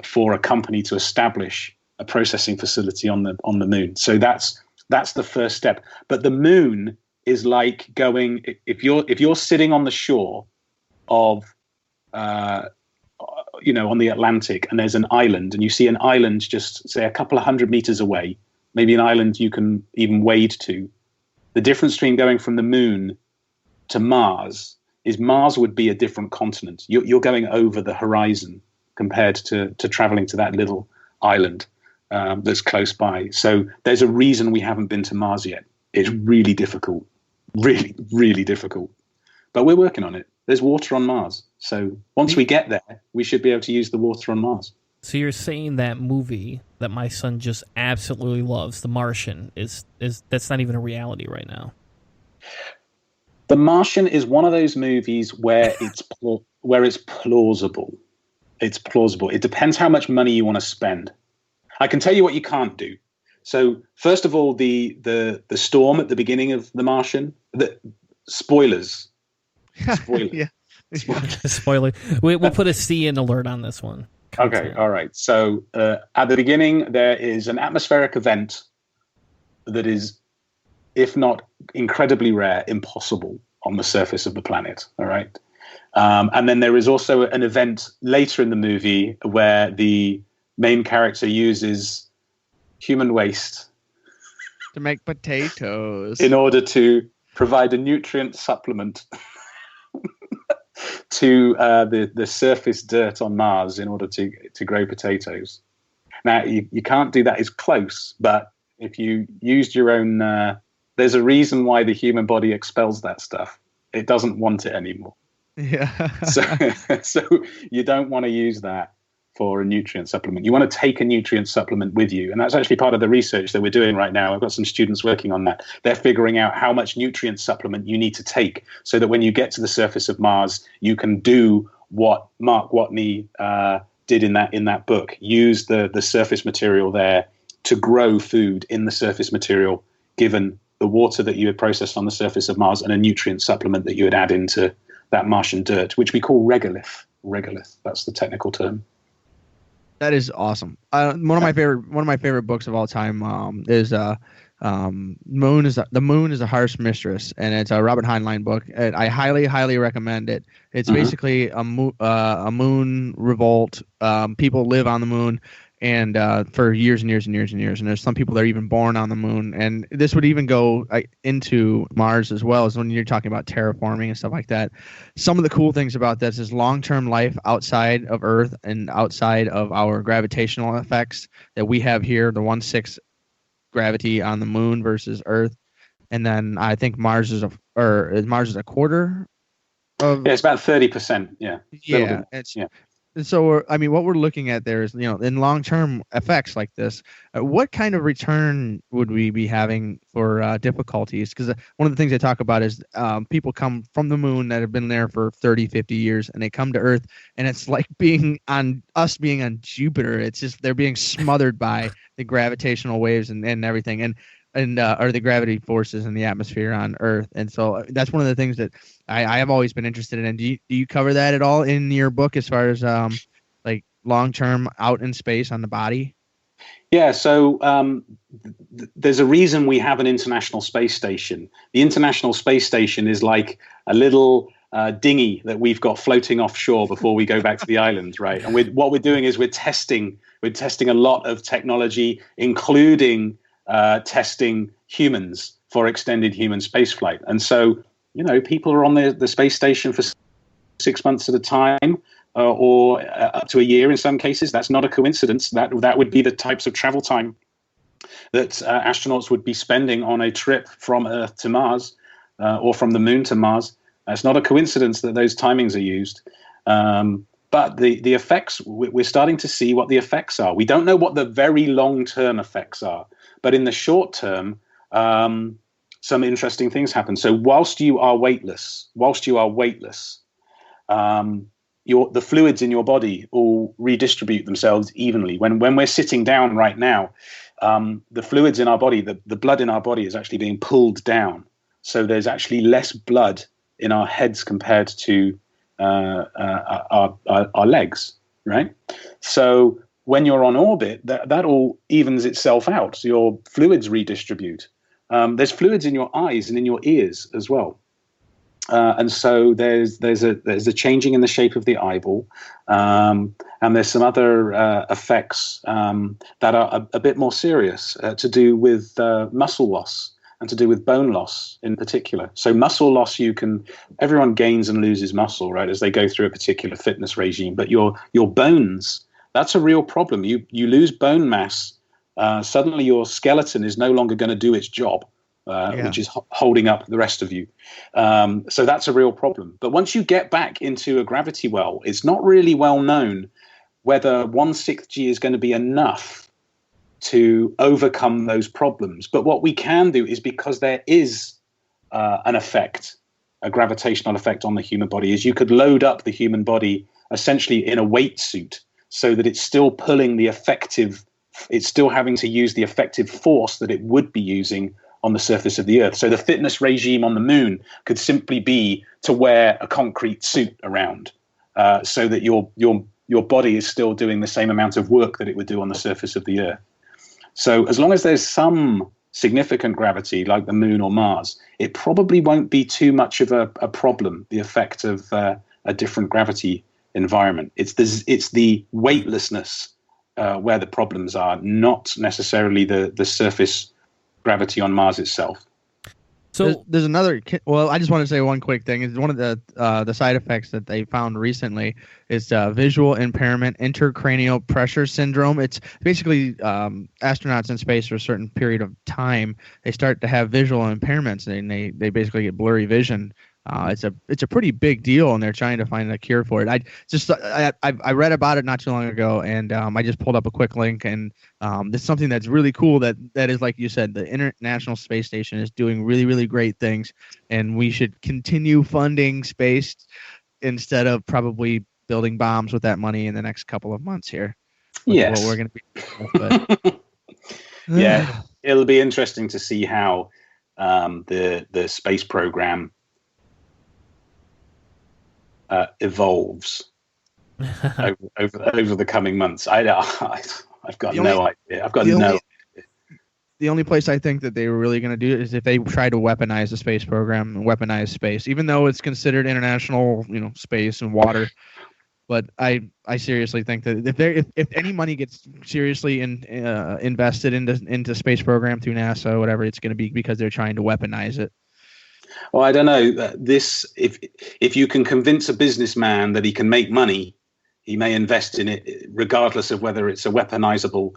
for a company to establish a processing facility on the moon. So that's the first step. But the moon is like going, if you're sitting on the shore of on the Atlantic, and there's an island, and you see an island just say a couple of 100 meters away, maybe an island you can even wade to. The difference between going from the moon to Mars is Mars would be a different continent. You're going over the horizon compared to traveling to that little island that's close by. So there's a reason we haven't been to Mars yet. It's really difficult, really, really difficult. But we're working on it. There's water on Mars. So once we get there, we should be able to use the water on Mars. So you're saying that movie that my son just absolutely loves, The Martian, is that's not even a reality right now? The Martian is one of those movies where it's plausible. It's plausible. It depends how much money you want to spend. I can tell you what you can't do. So first of all, the storm at the beginning of The Martian. Spoilers. Yeah. Spoiler. We'll put a CN alert on this one. Okay, all right. So at the beginning, there is an atmospheric event that is, if not incredibly rare, impossible on the surface of the planet. All right. And then there is also an event later in the movie where the main character uses human waste to make potatoes in order to provide a nutrient supplement to the surface dirt on Mars in order to grow potatoes. Now, you can't do that. It's close, but if you used your own, there's a reason why the human body expels that stuff. It doesn't want it anymore. Yeah. So you don't want to use that for a nutrient supplement. You want to take a nutrient supplement with you. And that's actually part of the research that we're doing right now. I've got some students working on that. They're figuring out how much nutrient supplement you need to take so that when you get to the surface of Mars, you can do what Mark Watney did in that book. Use the surface material there to grow food in the surface material, given the water that you had processed on the surface of Mars and a nutrient supplement that you would add into that Martian dirt, which we call regolith. Regolith, that's the technical term. That is awesome. One of my favorite books of all time is The Moon is a Harsh Mistress, and it's a Robert Heinlein book. And I highly recommend it. It's basically a moon revolt. People live on the moon, and for years and years and years and years. And there's some people that are even born on the moon. And this would even go into Mars as well, as when you're talking about terraforming and stuff like that. Some of the cool things about this is long-term life outside of Earth and outside of our gravitational effects that we have here, the 1/6 gravity on the moon versus Earth. And then I think Mars is a quarter of... Yeah, it's about 30%. Yeah. Yeah. And so, what we're looking at there is, in long-term effects like this, what kind of return would we be having for difficulties? Because one of the things they talk about is people come from the moon that have been there for 30, 50 years, and they come to Earth, and it's like being on Jupiter. It's just they're being smothered by the gravitational waves and everything, and or the gravity forces in the atmosphere on Earth. And so that's one of the things that I have always been interested in. Do you cover that at all in your book as far as like long-term out in space on the body? Yeah, so there's a reason we have an International Space Station. The International Space Station is like a little dinghy that we've got floating offshore before we go back to the island, right? And what we're doing is we're testing a lot of technology, including testing humans for extended human spaceflight. And so, people are on the space station for 6 months at a time, or up to a year in some cases. That's not a coincidence. That would be the types of travel time that astronauts would be spending on a trip from Earth to Mars, or from the moon to Mars. It's not a coincidence that those timings are used. But the effects, we're starting to see what the effects are. We don't know what the very long-term effects are. But in the short term, some interesting things happen. So whilst you are weightless, the fluids in your body all redistribute themselves evenly. When we're sitting down right now, the fluids in our body, the blood in our body is actually being pulled down. So there's actually less blood in our heads compared to our legs, right? So when you're on orbit, that all evens itself out. So your fluids redistribute. There's fluids in your eyes and in your ears as well. And so there's a changing in the shape of the eyeball. And there's some other effects that are a bit more serious to do with muscle loss and to do with bone loss in particular. So muscle loss, everyone gains and loses muscle, right, as they go through a particular fitness regime. But your bones, that's a real problem. You lose bone mass. Suddenly your skeleton is no longer going to do its job, which is holding up the rest of you. So that's a real problem. But once you get back into a gravity well, it's not really well known whether 1/6 G is going to be enough to overcome those problems. But what we can do is, because there is an effect, a gravitational effect on the human body, is you could load up the human body essentially in a weight suit so that it's still pulling it's still having to use the effective force that it would be using on the surface of the Earth. So the fitness regime on the moon could simply be to wear a concrete suit around, so that your body is still doing the same amount of work that it would do on the surface of the Earth. So as long as there's some significant gravity, like the moon or Mars, it probably won't be too much of a problem, the effect of a different gravity environment. It's the weightlessness where the problems are, not necessarily the surface gravity on Mars itself. So there's another. Well, I just want to say one quick thing. Is one of the side effects that they found recently is visual impairment, intracranial pressure syndrome. It's basically astronauts in space for a certain period of time, they start to have visual impairments, and they basically get blurry vision. It's a pretty big deal, and they're trying to find a cure for it. I read about it not too long ago, and I just pulled up a quick link, and this is something that's really cool. That is, like you said, the International Space Station is doing really, really great things, and we should continue funding space instead of probably building bombs with that money in the next couple of months here. Yes, what we're going to be. Yeah, it'll be interesting to see how the space program evolves over the coming months. I've got no idea. I've got no idea. The only place I think that they were really going to do it is if they try to weaponize the space program and weaponize space, even though it's considered international, space and water. But I seriously think that if any money gets seriously invested into space program through NASA or whatever, it's going to be because they're trying to weaponize it. Well, I don't know. If you can convince a businessman that he can make money, he may invest in it, regardless of whether it's a weaponizable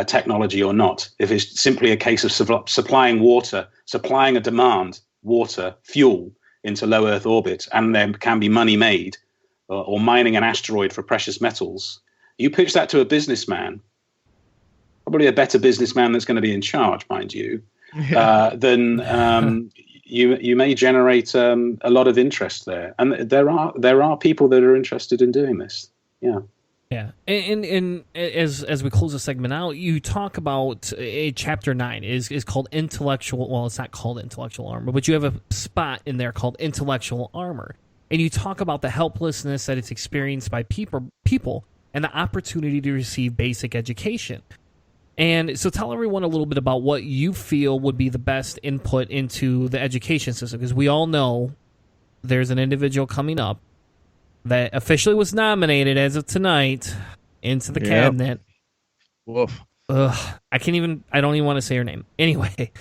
technology or not. If it's simply a case of supplying a demand, water, fuel into low Earth orbit, and there can be money made, or mining an asteroid for precious metals, you pitch that to a businessman, probably a better businessman that's going to be in charge, mind you, then you may generate a lot of interest there, and there are people that are interested in doing this. Yeah, and as we close the segment out, you talk about chapter 9 is called intellectual. Well, it's not called intellectual armor, but you have a spot in there called intellectual armor, and you talk about the helplessness that it's experienced by people and the opportunity to receive basic education. And so tell everyone a little bit about what you feel would be the best input into the education system, because we all know there's an individual coming up that officially was nominated as of tonight into the cabinet. Woof. I don't even want to say her name. Anyway,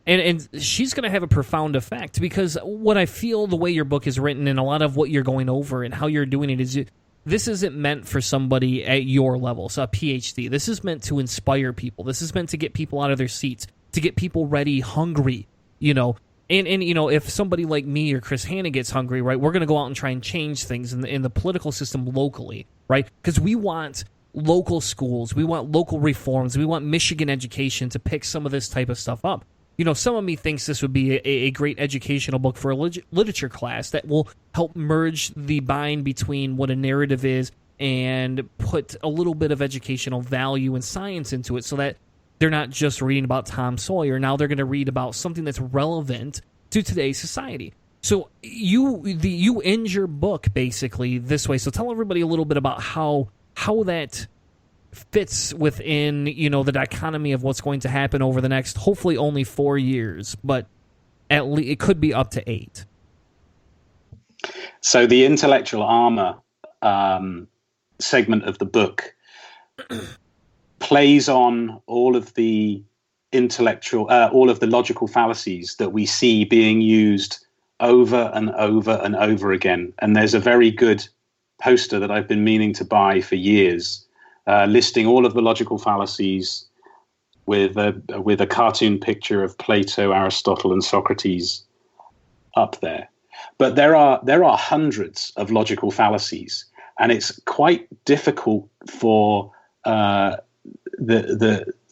and she's going to have a profound effect, because what I feel, the way your book is written and a lot of what you're going over and how you're doing it is this isn't meant for somebody at your level, so a PhD. This is meant to inspire people. This is meant to get people out of their seats, to get people ready, hungry, And if somebody like me or Chris Hanna gets hungry, right, we're going to go out and try and change things in the political system locally, right? Because we want local schools, we want local reforms, we want Michigan education to pick some of this type of stuff up. Some of me thinks this would be a great educational book for a literature class that will help merge the bind between what a narrative is and put a little bit of educational value and science into it, so that they're not just reading about Tom Sawyer. Now they're going to read about something that's relevant to today's society. So you end your book basically this way. So tell everybody a little bit about how that fits within, the dichotomy of what's going to happen over the next, hopefully only 4 years, but at least it could be up to 8. So the intellectual armor segment of the book plays on all of the logical fallacies that we see being used over and over and over again. And there's a very good poster that I've been meaning to buy for years, listing all of the logical fallacies with a cartoon picture of Plato, Aristotle, and Socrates up there. But there are hundreds of logical fallacies, and it's quite difficult for the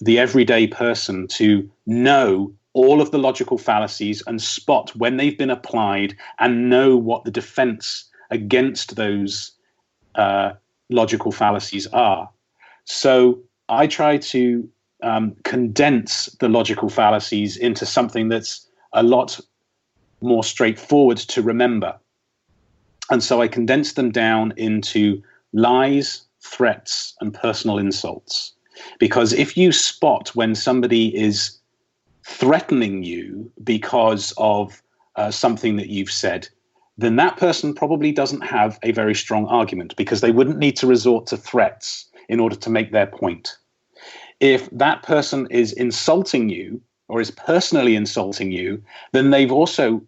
everyday person to know all of the logical fallacies and spot when they've been applied and know what the defense against those logical fallacies are. So I try to condense the logical fallacies into something that's a lot more straightforward to remember. And so I condense them down into lies, threats, and personal insults. Because if you spot when somebody is threatening you because of something that you've said, then that person probably doesn't have a very strong argument, because they wouldn't need to resort to threats in order to make their point. If that person is insulting you or is personally insulting you, then they're also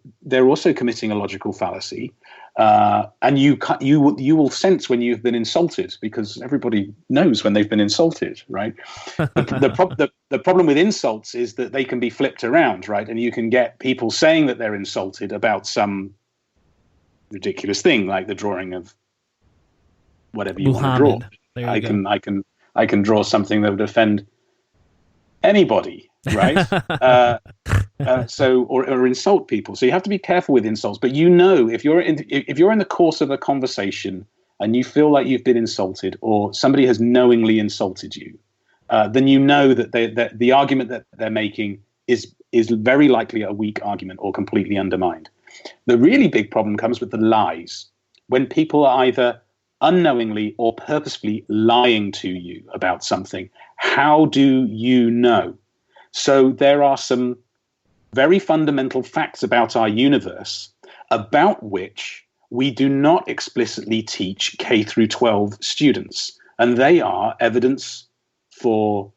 committing a logical fallacy. And you will sense when you've been insulted, because everybody knows when they've been insulted, right? The problem with insults is that they can be flipped around, right? And you can get people saying that they're insulted about some ridiculous thing, like the drawing of whatever you want to draw. I can draw something that would offend anybody, right? Or insult people. So you have to be careful with insults. But if you're in the course of a conversation and you feel like you've been insulted, or somebody has knowingly insulted you, then you know that the argument that they're making is very likely a weak argument or completely undermined. The really big problem comes with the lies, when people are either unknowingly or purposefully lying to you about something. How do you know? So there are some very fundamental facts about our universe about which we do not explicitly teach K through 12 students. And they are evidence for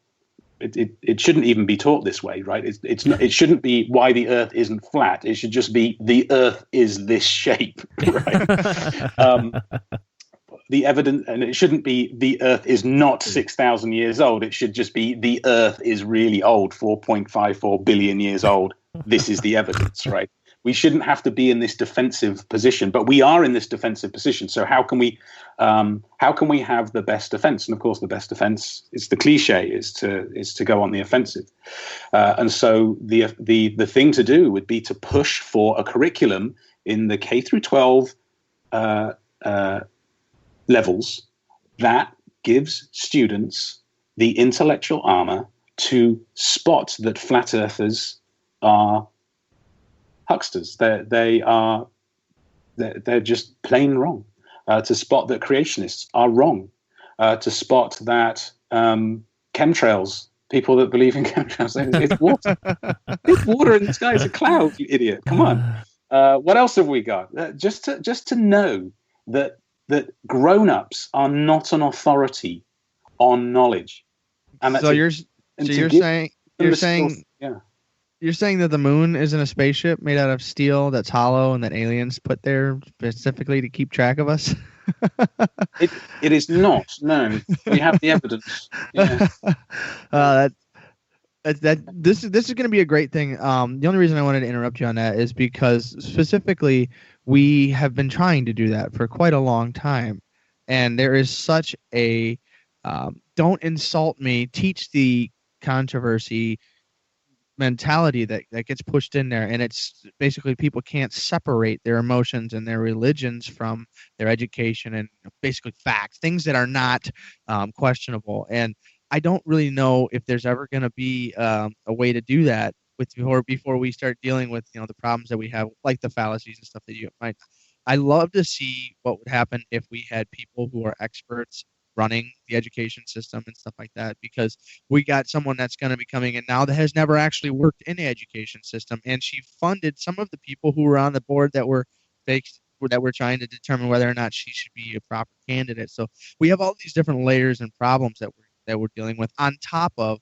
it shouldn't even be taught this way, right? It shouldn't be why the Earth isn't flat. It should just be the Earth is this shape, right? The evidence, and it shouldn't be the Earth is not 6,000 years old. It should just be the Earth is really old, 4.54 billion years old. This is the evidence, right? We shouldn't have to be in this defensive position, but we are in this defensive position. So how can we have the best defense? And of course, the best defense is the cliche, is to go on the offensive. And so the thing to do would be to push for a curriculum in the K through 12 levels that gives students the intellectual armor to spot that flat earthers are hucksters. They're just plain wrong. To spot that creationists are wrong. To spot that chemtrails, people that believe in chemtrails, it's water. It's water in the sky. It's a cloud, you idiot. Come on. What else have we got? Just to know that grown-ups are not an authority on knowledge. And you're saying that the moon isn't a spaceship made out of steel that's hollow and that aliens put there specifically to keep track of us? It is not. No, we have the evidence. Yeah. This is going to be a great thing. The only reason I wanted to interrupt you on that is because specifically we have been trying to do that for quite a long time, and there is such a don't insult me, teach the controversy mentality that gets pushed in there, and it's basically people can't separate their emotions and their religions from their education and basically facts, things that are not questionable. And I don't really know if there's ever going to be a way to do that before we start dealing with the problems that we have, like the fallacies and stuff that you might. I love to see what would happen if we had people who are experts running the education system and stuff like that, because we got someone that's going to be coming in now that has never actually worked in the education system, and she funded some of the people who were on the board that were trying to determine whether or not she should be a proper candidate. So we have all these different layers and problems that we're dealing with on top of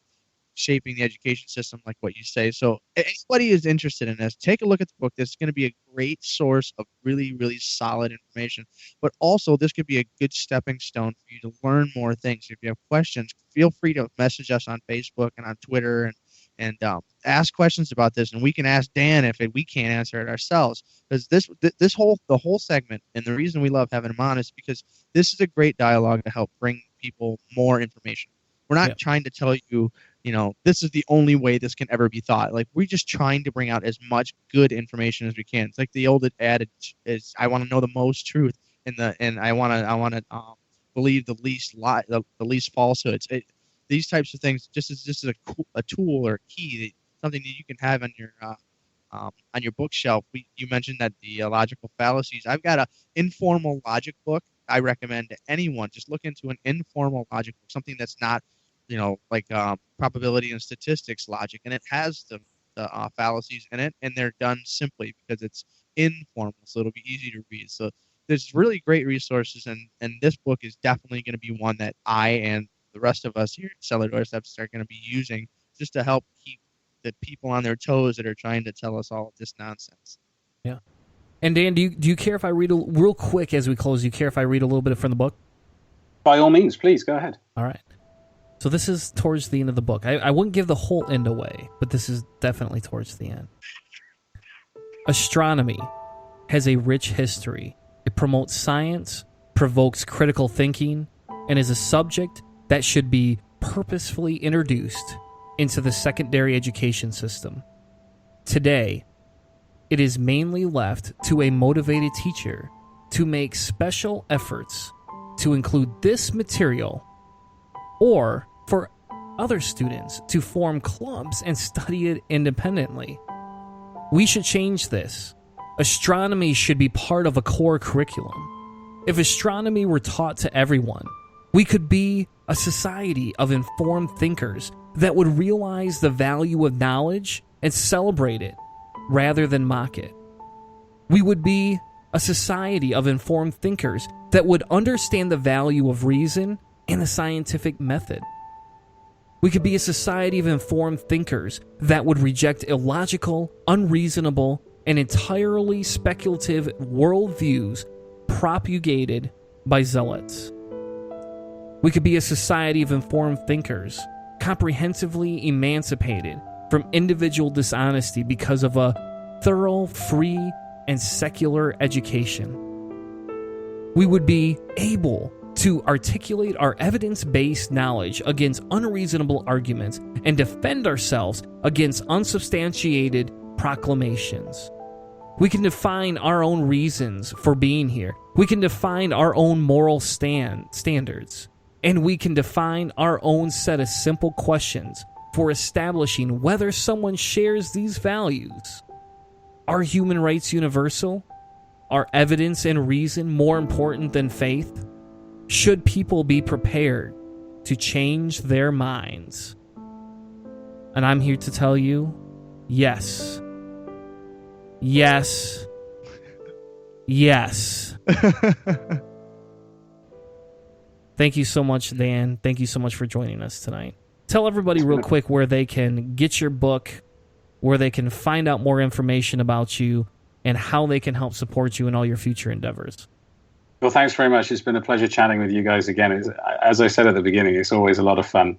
shaping the education system, like what you say. So if anybody is interested in this, take a look at the book. This is going to be a great source of really, really solid information. But also, this could be a good stepping stone for you to learn more things. If you have questions, feel free to message us on Facebook and on Twitter, and and ask questions about this, and we can ask Dan if we can't answer it ourselves. Because the whole segment, and the reason we love having him on is because this is a great dialogue to help bring people more information. We're not trying to tell you, this is the only way this can ever be thought. Like, we're just trying to bring out as much good information as we can. It's like the old adage is, I want to know the most truth, and I want to believe the least lie, the least falsehoods. These types of things just is a tool or a key, something that you can have on your bookshelf. You mentioned that the logical fallacies. I've got an informal logic book I recommend to anyone. Just look into an informal logic book, something that's not, like probability and statistics logic, and it has the fallacies in it, and they're done simply because it's informal, so it'll be easy to read. So there's really great resources, and this book is definitely going to be one that I and the rest of us here at Cellar Door Skeptics are going to be using just to help keep the people on their toes that are trying to tell us all this nonsense. Yeah. And Dan, do you care if I read real quick as we close? Do you care if I read a little bit from the book? By all means, please go ahead. All right. So this is towards the end of the book. I wouldn't give the whole end away, but this is definitely towards the end. Astronomy has a rich history. It promotes science, provokes critical thinking, and is a subject that should be purposefully introduced into the secondary education system. Today, it is mainly left to a motivated teacher to make special efforts to include this material, or for other students to form clubs and study it independently. We should change this. Astronomy should be part of a core curriculum. If astronomy were taught to everyone, we could be a society of informed thinkers that would realize the value of knowledge and celebrate it rather than mock it. We would be a society of informed thinkers that would understand the value of reason and the scientific method. We could be a society of informed thinkers that would reject illogical, unreasonable, and entirely speculative worldviews propagated by zealots. We could be a society of informed thinkers, comprehensively emancipated from individual dishonesty because of a thorough, free, and secular education. We would be able to articulate our evidence-based knowledge against unreasonable arguments and defend ourselves against unsubstantiated proclamations. We can define our own reasons for being here. We can define our own moral standards. And we can define our own set of simple questions for establishing whether someone shares these values. Are human rights universal? Are evidence and reason more important than faith? Should people be prepared to change their minds? And I'm here to tell you, yes. Yes. Yes. Thank you so much, Dan. Thank you so much for joining us tonight. Tell everybody real quick where they can get your book, where they can find out more information about you, and how they can help support you in all your future endeavors. Well, thanks very much. It's been a pleasure chatting with you guys again. As I said at the beginning, it's always a lot of fun.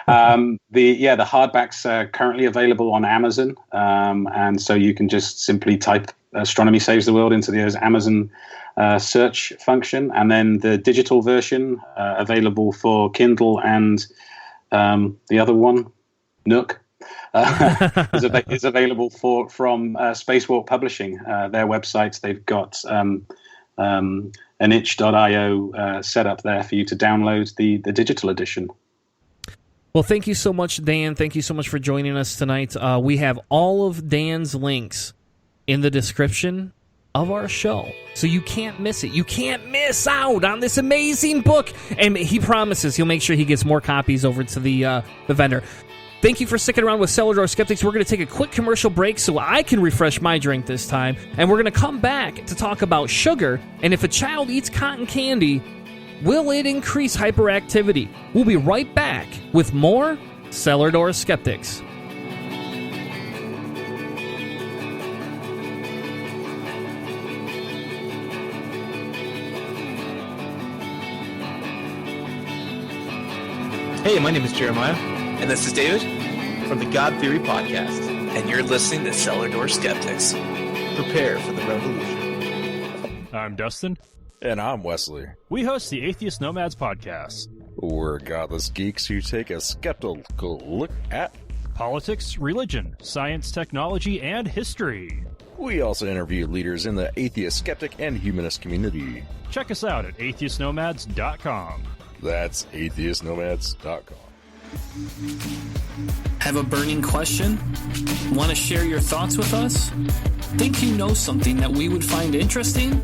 The hardbacks are currently available on Amazon, and so you can just simply type Astronomy Saves the World into the Amazon search function, and then the digital version available for Kindle and the other one, Nook, is available from Spacewalk Publishing. Their website, they've got an itch.io set up there for you to download the digital edition. Well, thank you so much, Dan. Thank you so much for joining us tonight. We have all of Dan's links in the description of our show, so you can't miss it. You can't miss out on this amazing book, and he promises he'll make sure he gets more copies over to the vendor. Thank you for sticking around with Cellar Door Skeptics. We're going to take a quick commercial break so I can refresh my drink this time, and we're going to come back to talk about sugar, and if a child eats cotton candy, will it increase hyperactivity? We'll be right back with more Cellar Door Skeptics. Hey, my name is Jeremiah. And this is David. from the God Theory Podcast. And you're listening to Cellar Door Skeptics. Prepare for the revolution. I'm Dustin. And I'm Wesley. We host the Atheist Nomads Podcast. We're godless geeks who take a skeptical look at politics, religion, science, technology, and history. We also interview leaders in the atheist, skeptic, and humanist community. Check us out at atheistnomads.com. That's atheistnomads.com. Have a burning question? Want to share your thoughts with us? Think you know something that we would find interesting?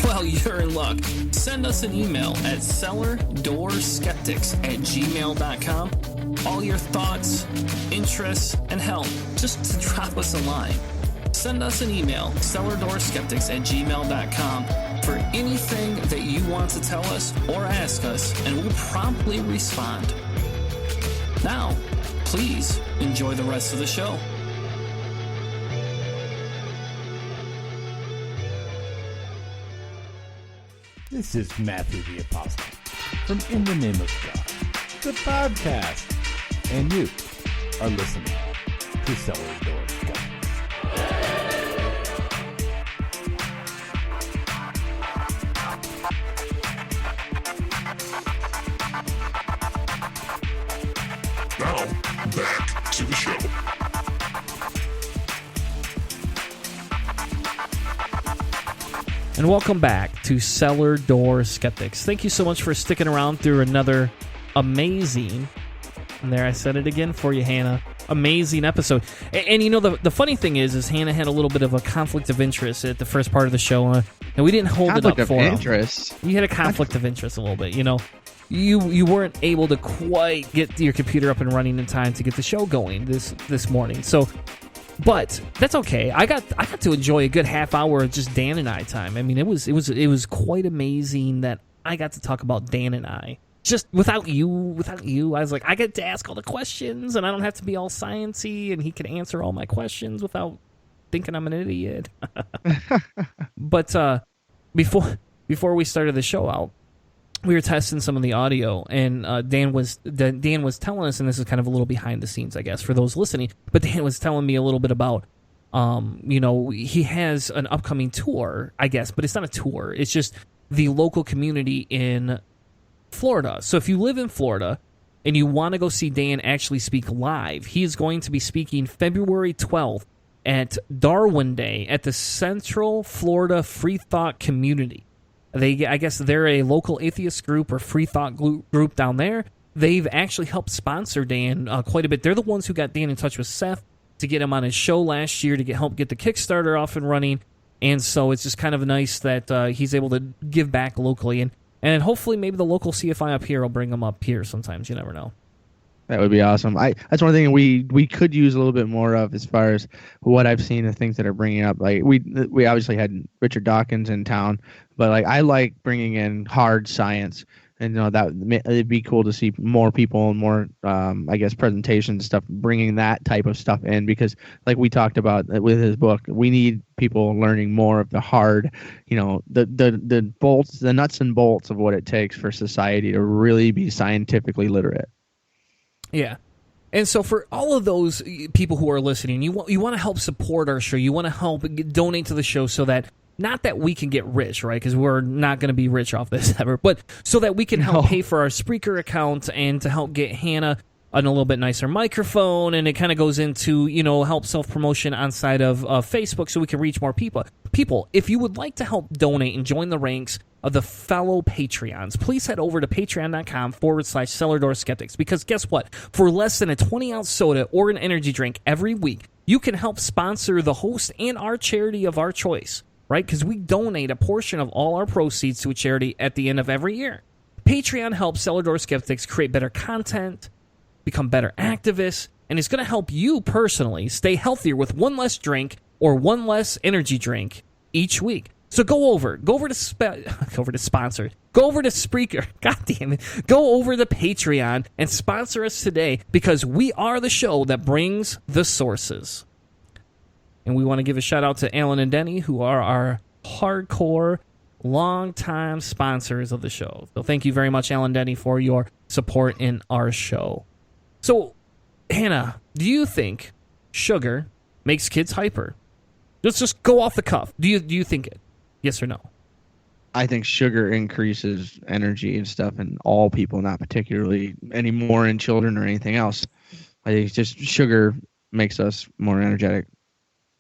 Well, you're in luck. Send us an email at cellardoorskeptics@gmail.com. All your thoughts, interests, and help, just to drop us a line. Send us an email, cellardoorskeptics@gmail.com, for anything that you want to tell us or ask us, and we'll promptly respond. Now, please enjoy the rest of the show. This is Matthew the Apostle from In the Name of God, the podcast, and you are listening to Cellar Door Skeptics. Now, back to the show. And welcome back to Cellar Door Skeptics. Thank you so much for sticking around through another amazing, and there I said it again for you, Hanna, amazing episode. And you know, the funny thing is Hanna had a little bit of a conflict of interest at the first part of the show, and we didn't hold it up for him. You had a conflict of interest a little bit, you know. You weren't able to quite get your computer up and running in time to get the show going this morning. So, but that's okay. I got to enjoy a good half hour of just Dan and I time. I mean, it was quite amazing that I got to talk about Dan and I. Just without you, I was like, I get to ask all the questions, and I don't have to be all sciencey, and he can answer all my questions without thinking I'm an idiot. But before we started the show out, we were testing some of the audio, and Dan was telling us, and this is kind of a little behind the scenes, I guess, for those listening, but Dan was telling me a little bit about, he has an upcoming tour, I guess, but it's not a tour. It's just the local community in Florida. So if you live in Florida and you want to go see Dan actually speak live, he is going to be speaking February 12th at Darwin Day at the Central Florida Free Thought Community. I guess they're a local atheist group or free thought group down there. They've actually helped sponsor Dan quite a bit. They're the ones who got Dan in touch with Seth to get him on his show last year to help get the Kickstarter off and running. And so it's just kind of nice that he's able to give back locally. And hopefully maybe the local CFI up here will bring him up here sometimes. You never know. That would be awesome. That's one thing we could use a little bit more of as far as what I've seen, the things that are bringing up. Like we obviously had Richard Dawkins in town, but like I like bringing in hard science, and it'd be cool to see more people and more I guess presentations and stuff bringing that type of stuff in, because like we talked about with his book, we need people learning more of the hard, the bolts, the nuts and bolts of what it takes for society to really be scientifically literate. Yeah. And so for all of those people who are listening, you want to help support our show. You want to help donate to the show so that, not that we can get rich, right? Because we're not going to be rich off this ever, but so that we can help pay for our Spreaker account and to help get Hanna on a little bit nicer microphone. And it kind of goes into, help self-promotion on side of Facebook so we can reach more people. People, if you would like to help donate and join the ranks of the fellow Patreons, please head over to patreon.com/Cellar Door Skeptics, because guess what? For less than a 20-ounce soda or an energy drink every week, you can help sponsor the host and our charity of our choice, right? Because we donate a portion of all our proceeds to a charity at the end of every year. Patreon helps Cellar Door Skeptics create better content, become better activists, and it's going to help you personally stay healthier with one less drink or one less energy drink each week. So go over to Spreaker, God damn it, go over to Patreon and sponsor us today, because we are the show that brings the sources. And we want to give a shout out to Alan and Denny, who are our hardcore, long-time sponsors of the show. So thank you very much, Alan and Denny, for your support in our show. So Hanna, do you think sugar makes kids hyper? Let's just go off the cuff. Do you think it? Yes or no? I think sugar increases energy and stuff in all people, not particularly any more in children or anything else. I think it's just sugar makes us more energetic.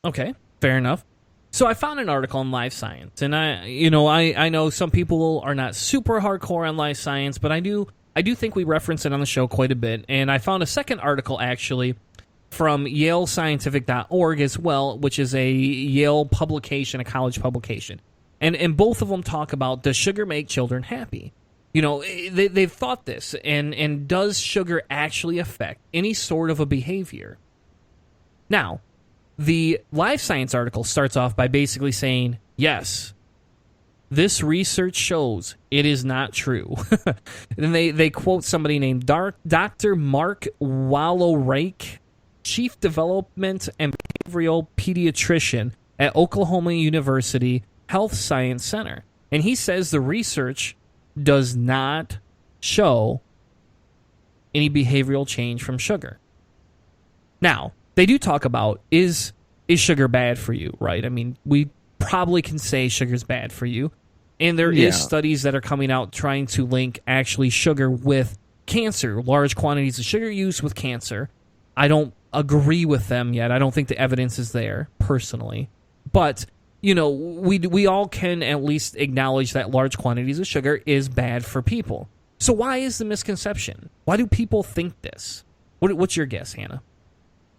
Okay, fair enough. So I found an article on Life Science, and I know some people are not super hardcore on Life Science, but I do think we reference it on the show quite a bit. And I found a second article actually from YaleScientific.org as well, which is a Yale publication, a college publication. And both of them talk about, does sugar make children happy? They've thought this, and does sugar actually affect any sort of a behavior? Now, the Life Science article starts off by basically saying, yes, this research shows it is not true. Then they quote somebody named Dr. Mark Wallowrake, Chief Development and Behavioral Pediatrician at Oklahoma University Health Science Center. And he says the research does not show any behavioral change from sugar. Now, they do talk about, is sugar bad for you, right? I mean, we probably can say sugar's bad for you. And there is studies that are coming out trying to link actually sugar with cancer, large quantities of sugar use with cancer. I don't agree with them yet. I don't think the evidence is there, personally. But we all can at least acknowledge that large quantities of sugar is bad for people. So why is the misconception? Why do people think this? What's your guess, Hanna?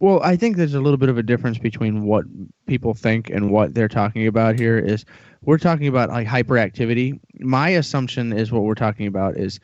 Well, I think there's a little bit of a difference between what people think and what they're talking about here. Is we're talking about like hyperactivity. My assumption is what we're talking about is,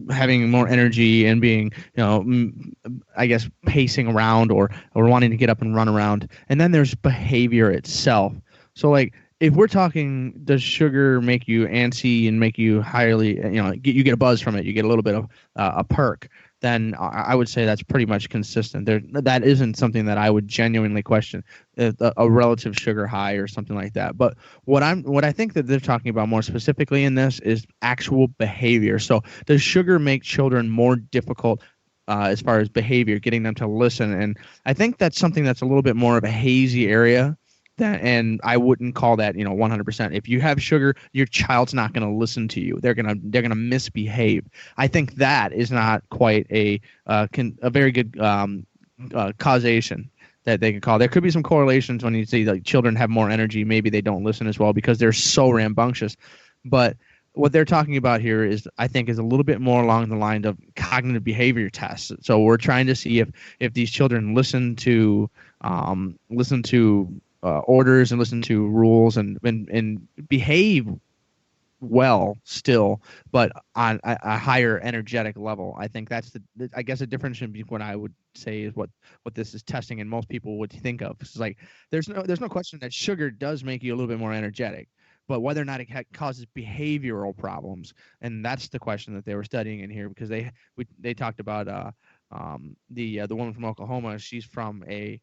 having more energy and being, I guess, pacing around or wanting to get up and run around. And then there's behavior itself. So, like, if we're talking, does sugar make you antsy and make you highly, you get a buzz from it, you get a little bit of a perk, then I would say that's pretty much consistent. That isn't something that I would genuinely question, a relative sugar high or something like that. But what I think that they're talking about more specifically in this is actual behavior. So, does sugar make children more difficult as far as behavior, getting them to listen? And I think that's something that's a little bit more of a hazy area. And I wouldn't call that 100%. If you have sugar, your child's not going to listen to you. They're gonna misbehave. I think that is not quite a very good causation that they can call. There could be some correlations when you see like children have more energy. Maybe they don't listen as well because they're so rambunctious. But what they're talking about here is, I think, is a little bit more along the line of cognitive behavior tests. So we're trying to see if these children listen to orders and listen to rules and behave well still, but on a higher energetic level. I think that's a difference in what I would say is what this is testing, and most people would think of. It's like there's no question that sugar does make you a little bit more energetic, but whether or not it causes behavioral problems, and that's the question that they were studying in here, because they talked about the woman from Oklahoma. She's from a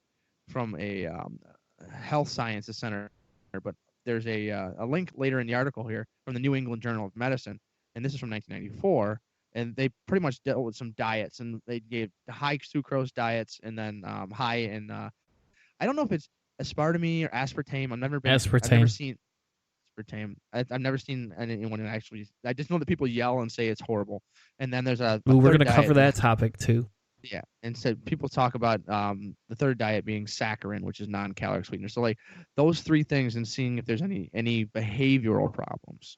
health sciences center, but there's a link later in the article here from the New England Journal of Medicine, and this is from 1994, and they pretty much dealt with some diets, and they gave high sucrose diets, and then high in I don't know if it's aspartame or aspartame. I've never seen aspartame. I've never seen anyone actually. I just know that people yell and say it's horrible, and then there's we're going to cover that topic too. Yeah, and so people talk about the third diet being saccharin, which is non-caloric sweetener. So like those three things, and seeing if there's any behavioral problems.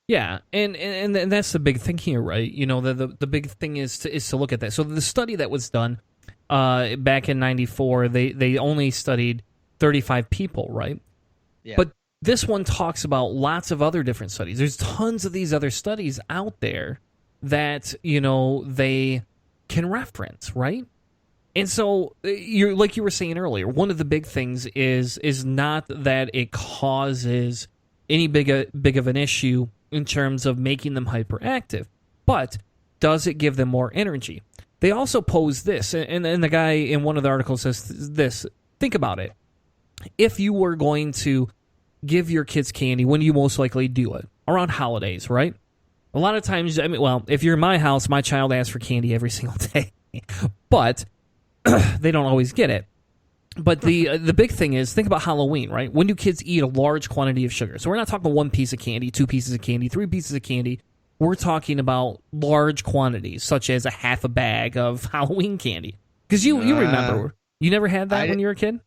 Yeah, and that's the big thing here, right? The big thing is to look at that. So the study that was done back in '94, they only studied 35 people, right? Yeah. But this one talks about lots of other different studies. There's tons of these other studies out there that they can reference, right? And so, like you were saying earlier, one of the big things is not that it causes any big of an issue in terms of making them hyperactive, but does it give them more energy? They also pose this, and the guy in one of the articles says this. Think about it. If you were going to give your kids candy, when do you most likely do it? Around holidays, right? A lot of times, if you're in my house, my child asks for candy every single day. But they don't always get it. But the big thing is, think about Halloween, right? When do kids eat a large quantity of sugar? So we're not talking one piece of candy, 2 pieces of candy, 3 pieces of candy. We're talking about large quantities, such as a half a bag of Halloween candy. Because you remember, you never had that when you were a kid?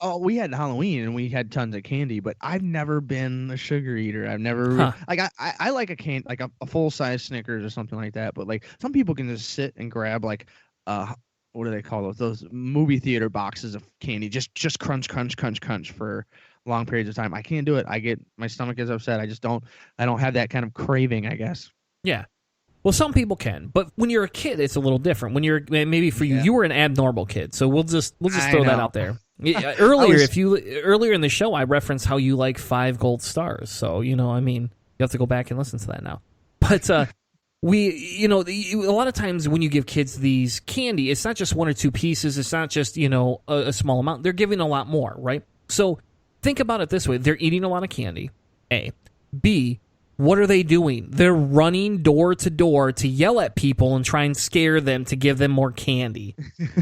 Oh, we had Halloween and we had tons of candy, but I've never been a sugar eater. I've never like I like a can like a full size Snickers or something like that. But like some people can just sit and grab like what do they call those? Those movie theater boxes of candy, just crunch for long periods of time. I can't do it. My stomach is upset. I don't have that kind of craving, I guess. Yeah. Well, some people can, but when you're a kid, it's a little different. When you're maybe for you, you were an abnormal kid, so we'll just throw that out there. Earlier in the show, I referenced how you like 5 gold stars. So you have to go back and listen to that now. But a lot of times when you give kids these candy, it's not just 1 or 2 pieces. It's not just a small amount. They're giving a lot more, right? So think about it this way: they're eating a lot of candy. A, B. What are they doing? They're running door to door to yell at people and try and scare them to give them more candy.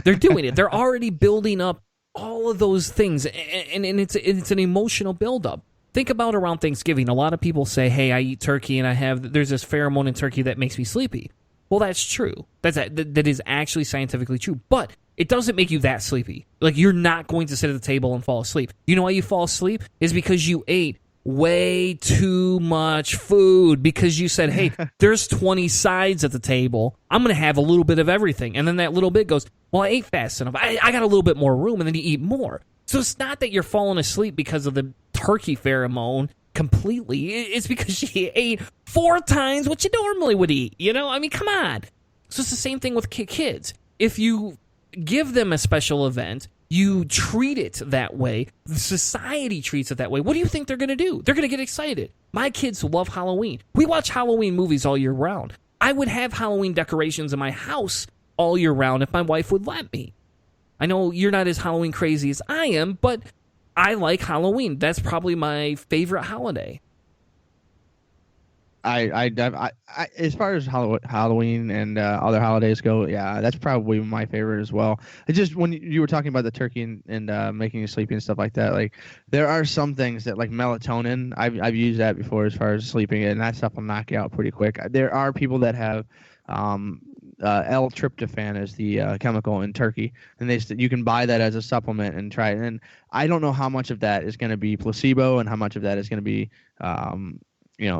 They're doing it. They're already building up all of those things, and it's an emotional buildup. Think about around Thanksgiving. A lot of people say, hey, I eat turkey, and there's this pheromone in turkey that makes me sleepy. Well, that's true. That is actually scientifically true, but it doesn't make you that sleepy. Like, you're not going to sit at the table and fall asleep. You know why you fall asleep? Is because you ate way too much food, because you said, hey, there's 20 sides at the table. I'm going to have a little bit of everything. And then that little bit goes, well, I ate fast enough. I got a little bit more room, and then you eat more. So it's not that you're falling asleep because of the turkey pheromone completely. It's because you ate 4 times what you normally would eat. Come on. So it's the same thing with kids. If you give them a special event, you treat it that way, society treats it that way, what do you think they're going to do? They're going to get excited. My kids love Halloween. We watch Halloween movies all year round. I would have Halloween decorations in my house all year round if my wife would let me. I know you're not as Halloween crazy as I am, but I like Halloween. That's probably my favorite holiday. I as far as Halloween and other holidays go, yeah, that's probably my favorite as well. It's just when you were talking about the turkey and making you sleepy and stuff like that, like there are some things that, like melatonin, I've used that before as far as sleeping, and that stuff will knock you out pretty quick. There are people that have L-tryptophan as the chemical in turkey, and you can buy that as a supplement and try it. And I don't know how much of that is going to be placebo and how much of that is going to be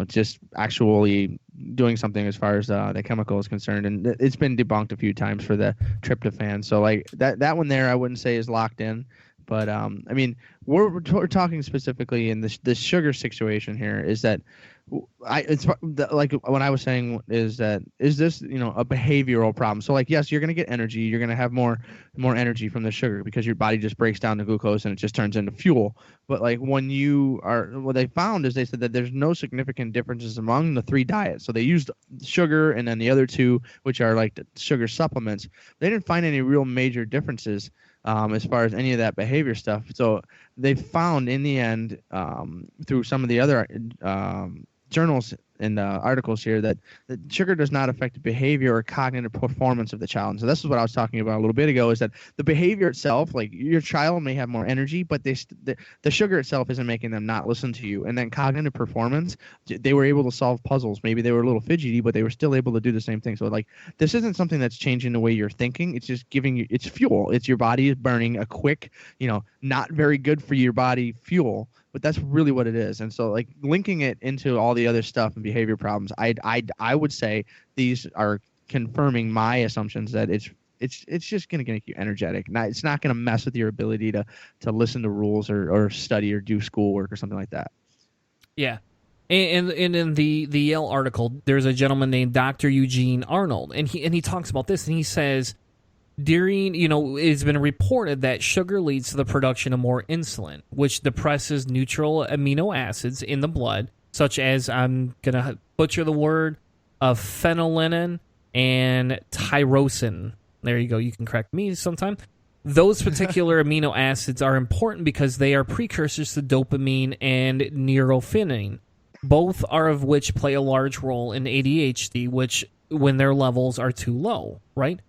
just actually doing something as far as the chemical is concerned. And it's been debunked a few times for the tryptophan. So like that one there, I wouldn't say is locked in. But we're talking specifically in the sugar situation here is that like what I was saying is this a behavioral problem? So like, yes, you're gonna get energy, you're gonna have more energy from the sugar because your body just breaks down the glucose and it just turns into fuel. But like what they found is they said that there's no significant differences among the 3 diets. So they used sugar and then the other 2, which are like the sugar supplements. They didn't find any real major differences as far as any of that behavior stuff. So they found in the end through some of the other journals and articles here that sugar does not affect the behavior or cognitive performance of the child. And so this is what I was talking about a little bit ago, is that the behavior itself, like your child may have more energy, but the sugar itself isn't making them not listen to you. And then cognitive performance, they were able to solve puzzles. Maybe they were a little fidgety, but they were still able to do the same thing. So like, this isn't something that's changing the way you're thinking. It's just giving you, it's fuel. It's your body is burning a quick, not very good for your body fuel. But that's really what it is. And so like linking it into all the other stuff and behavior problems, I would say these are confirming my assumptions that it's just going to make you energetic. It's not going to mess with your ability to listen to rules or study or do schoolwork or something like that. Yeah. And in the Yale article, there's a gentleman named Dr. Eugene Arnold, and he talks about this, and he says, it's been reported that sugar leads to the production of more insulin, which depresses neutral amino acids in the blood, such as, I'm going to butcher the word, phenylalanine and tyrosine. There you go. You can correct me sometime. Those particular amino acids are important because they are precursors to dopamine and neurophenine, both are of which play a large role in ADHD, which when their levels are too low, right?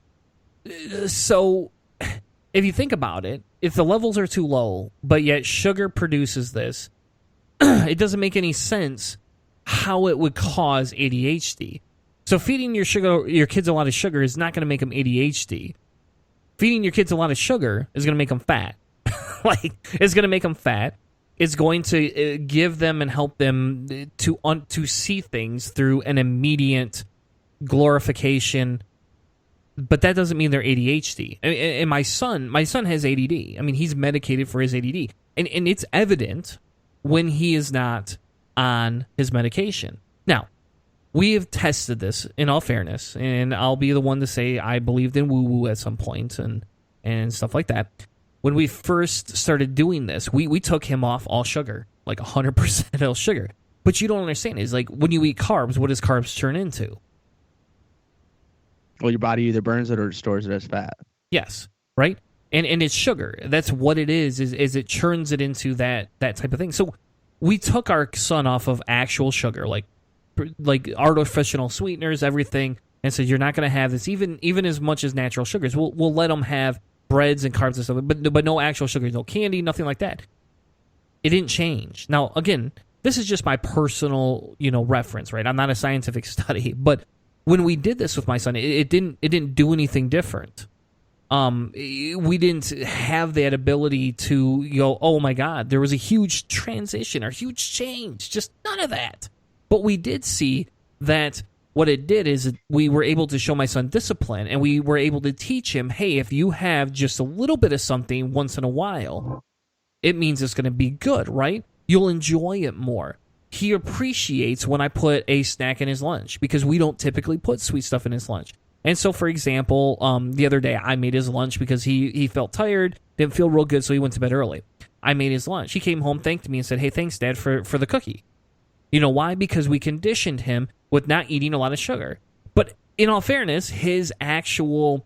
So if you think about it, if the levels are too low, but yet sugar produces this, it doesn't make any sense how it would cause ADHD. So feeding your kids a lot of sugar is not going to make them ADHD. Feeding your kids a lot of sugar is going to make them fat. It's going to make them fat. It's going to give them and help them to see things through an immediate glorification. But that doesn't mean they're ADHD. And my son has ADD. I mean, he's medicated for his ADD. And it's evident when he is not on his medication. Now, we have tested this, in all fairness, and I'll be the one to say I believed in woo-woo at some point and stuff like that. When we first started doing this, we took him off all sugar, like 100% all sugar. But you don't understand. It's like when you eat carbs, what does carbs turn into? Well, your body either burns it or stores it as fat. Yes, right? And it's sugar. That's what it is it churns it into that type of thing. So we took our son off of actual sugar, like artificial sweeteners, everything, and said, you're not going to have this, even as much as natural sugars. We'll let them have breads and carbs and stuff, but no actual sugars, no candy, nothing like that. It didn't change. Now, again, this is just my personal, reference, right? I'm not a scientific study, but when we did this with my son, it didn't do anything different. We didn't have that ability to go, oh my God, there was a huge transition or huge change. Just none of that. But we did see that what it did is we were able to show my son discipline, and we were able to teach him, hey, if you have just a little bit of something once in a while, it means it's going to be good, right? You'll enjoy it more. He appreciates when I put a snack in his lunch because we don't typically put sweet stuff in his lunch. And so, for example, the other day I made his lunch because he felt tired, didn't feel real good, so he went to bed early. I made his lunch. He came home, thanked me, and said, hey, thanks, Dad, for the cookie. You know why? Because we conditioned him with not eating a lot of sugar. But in all fairness, his actual,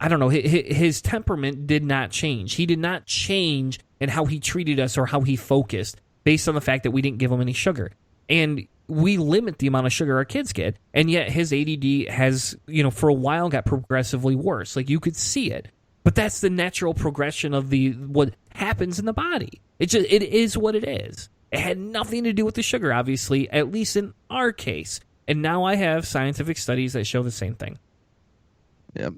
his temperament did not change. He did not change in how he treated us or how he focused based on the fact that we didn't give him any sugar. And we limit the amount of sugar our kids get, and yet his ADD has, for a while got progressively worse. Like, you could see it. But that's the natural progression of what happens in the body. It is what it is. It had nothing to do with the sugar, obviously, at least in our case. And now I have scientific studies that show the same thing. Yeah,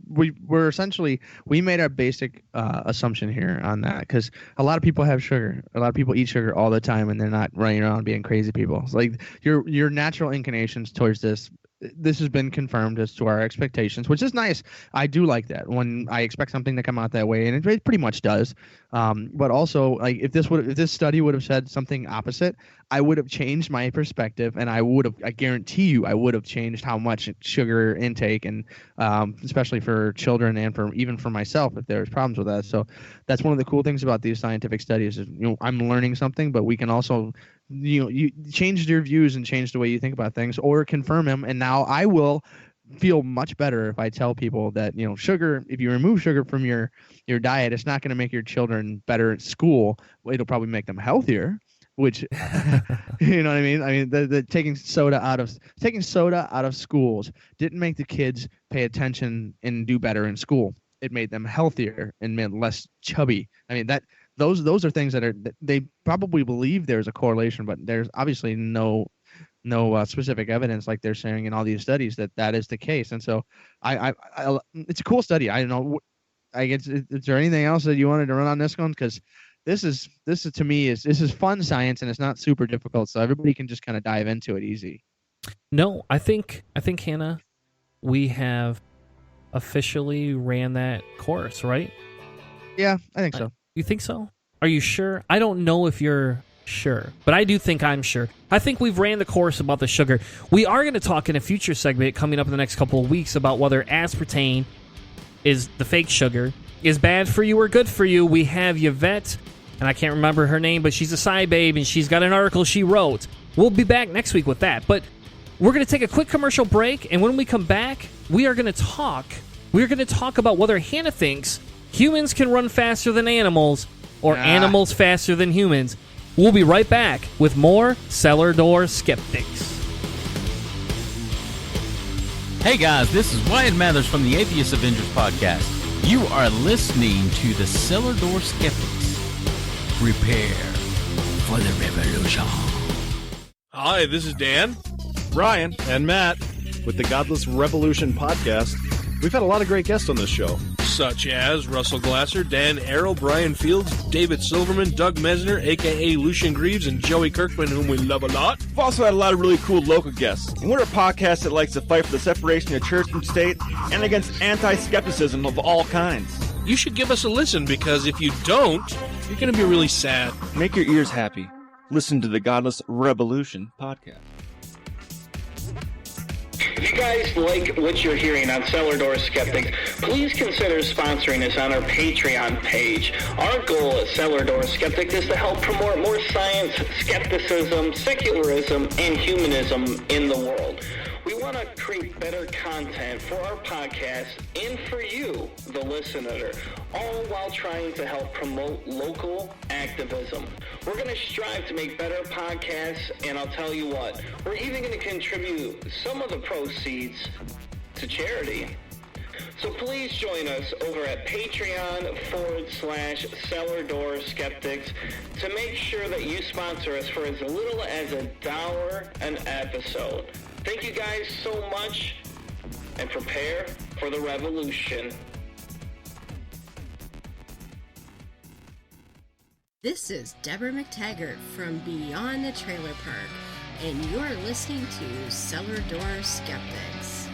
we made our basic assumption here on that because a lot of people have sugar. A lot of people eat sugar all the time, and they're not running around being crazy people. It's like your natural inclinations towards this has been confirmed as to our expectations, which is nice. I do like that when I expect something to come out that way, and it pretty much does. But also, like if this study would have said something opposite, I would have changed my perspective, and I guarantee you, I would have changed how much sugar intake, and especially for children and even for myself if there's problems with that. So that's one of the cool things about these scientific studies is I'm learning something, but we can also you change your views and change the way you think about things or confirm them. And now I will feel much better if I tell people that, sugar, if you remove sugar from your diet, it's not going to make your children better at school. It'll probably make them healthier, which, you know what I mean? I mean, the taking soda out of schools didn't make the kids pay attention and do better in school. It made them healthier and made less chubby. I mean, those are things that they probably believe there's a correlation, but there's obviously no specific evidence like they're saying in all these studies that is the case. And so I it's a cool study. I don't know. I guess, is there anything else that you wanted to run on this one? Because this is to me this is fun science, and it's not super difficult, so everybody can just kind of dive into it easy. No, I think Hanna, we have officially ran that course, right? Yeah, I think so. You think so? Are you sure? I don't know if you're sure, but I do think I'm sure. I think we've ran the course about the sugar. We are going to talk in a future segment coming up in the next couple of weeks about whether aspartame is the fake sugar, is bad for you or good for you. We have Yvette, and I can't remember her name, but she's a sci babe, and she's got an article she wrote. We'll be back next week with that, but we're going to take a quick commercial break, and when we come back, we are going to talk about whether Hanna thinks humans can run faster than animals or animals faster than humans. We'll be right back with more Cellar Door Skeptics. Hey guys, this is Wyatt Mathers from the Atheist Avengers podcast. You are listening to the Cellar Door Skeptics. Prepare for the revolution. Hi, this is Dan, Brian, and Matt with the Godless Revolution podcast. We've had a lot of great guests on this show, such as Russell Glasser, Dan Arrow, Brian Fields, David Silverman, Doug Mesner, a.k.a. Lucian Greaves, and Joey Kirkman, whom we love a lot. We've also had a lot of really cool local guests. And we're a podcast that likes to fight for the separation of church and state and against anti-skepticism of all kinds. You should give us a listen, because if you don't, you're going to be really sad. Make your ears happy. Listen to the Godless Revolution podcast. If you guys like what you're hearing on Cellar Door Skeptics, please consider sponsoring us on our Patreon page. Our goal at Cellar Door Skeptics is to help promote more science, skepticism, secularism, and humanism in the world. We want to create better content for our podcast and for you, the listener, all while trying to help promote local activism. We're going to strive to make better podcasts, and I'll tell you what, we're even going to contribute some of the proceeds to charity. So please join us over at Patreon/Cellar Door Skeptics to make sure that you sponsor us for as little as $1 an episode. Thank you guys so much, and prepare for the revolution. This is Deborah McTaggart from Beyond the Trailer Park, and you're listening to Cellar Door Skeptics.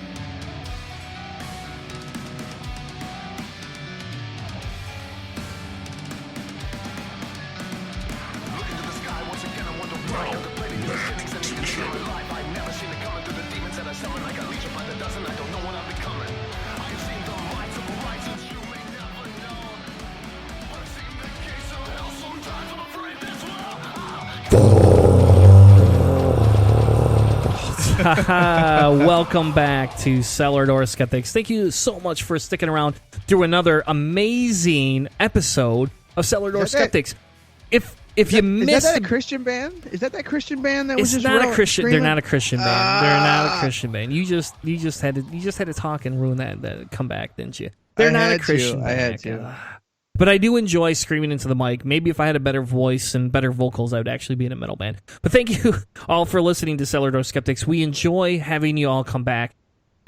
Welcome back to Cellar Door Skeptics. Thank you so much for sticking around through another amazing episode of Cellar Door Skeptics. If you missed, is that a Christian band? Is that Christian band that was it's just not a Christian. screaming? They're not a Christian band. They're not a Christian band. You just had to talk and ruin that comeback, didn't you? They're not a Christian band. I had to. But I do enjoy screaming into the mic. Maybe if I had a better voice and better vocals, I would actually be in a metal band. But thank you all for listening to Cellar Door Skeptics. We enjoy having you all come back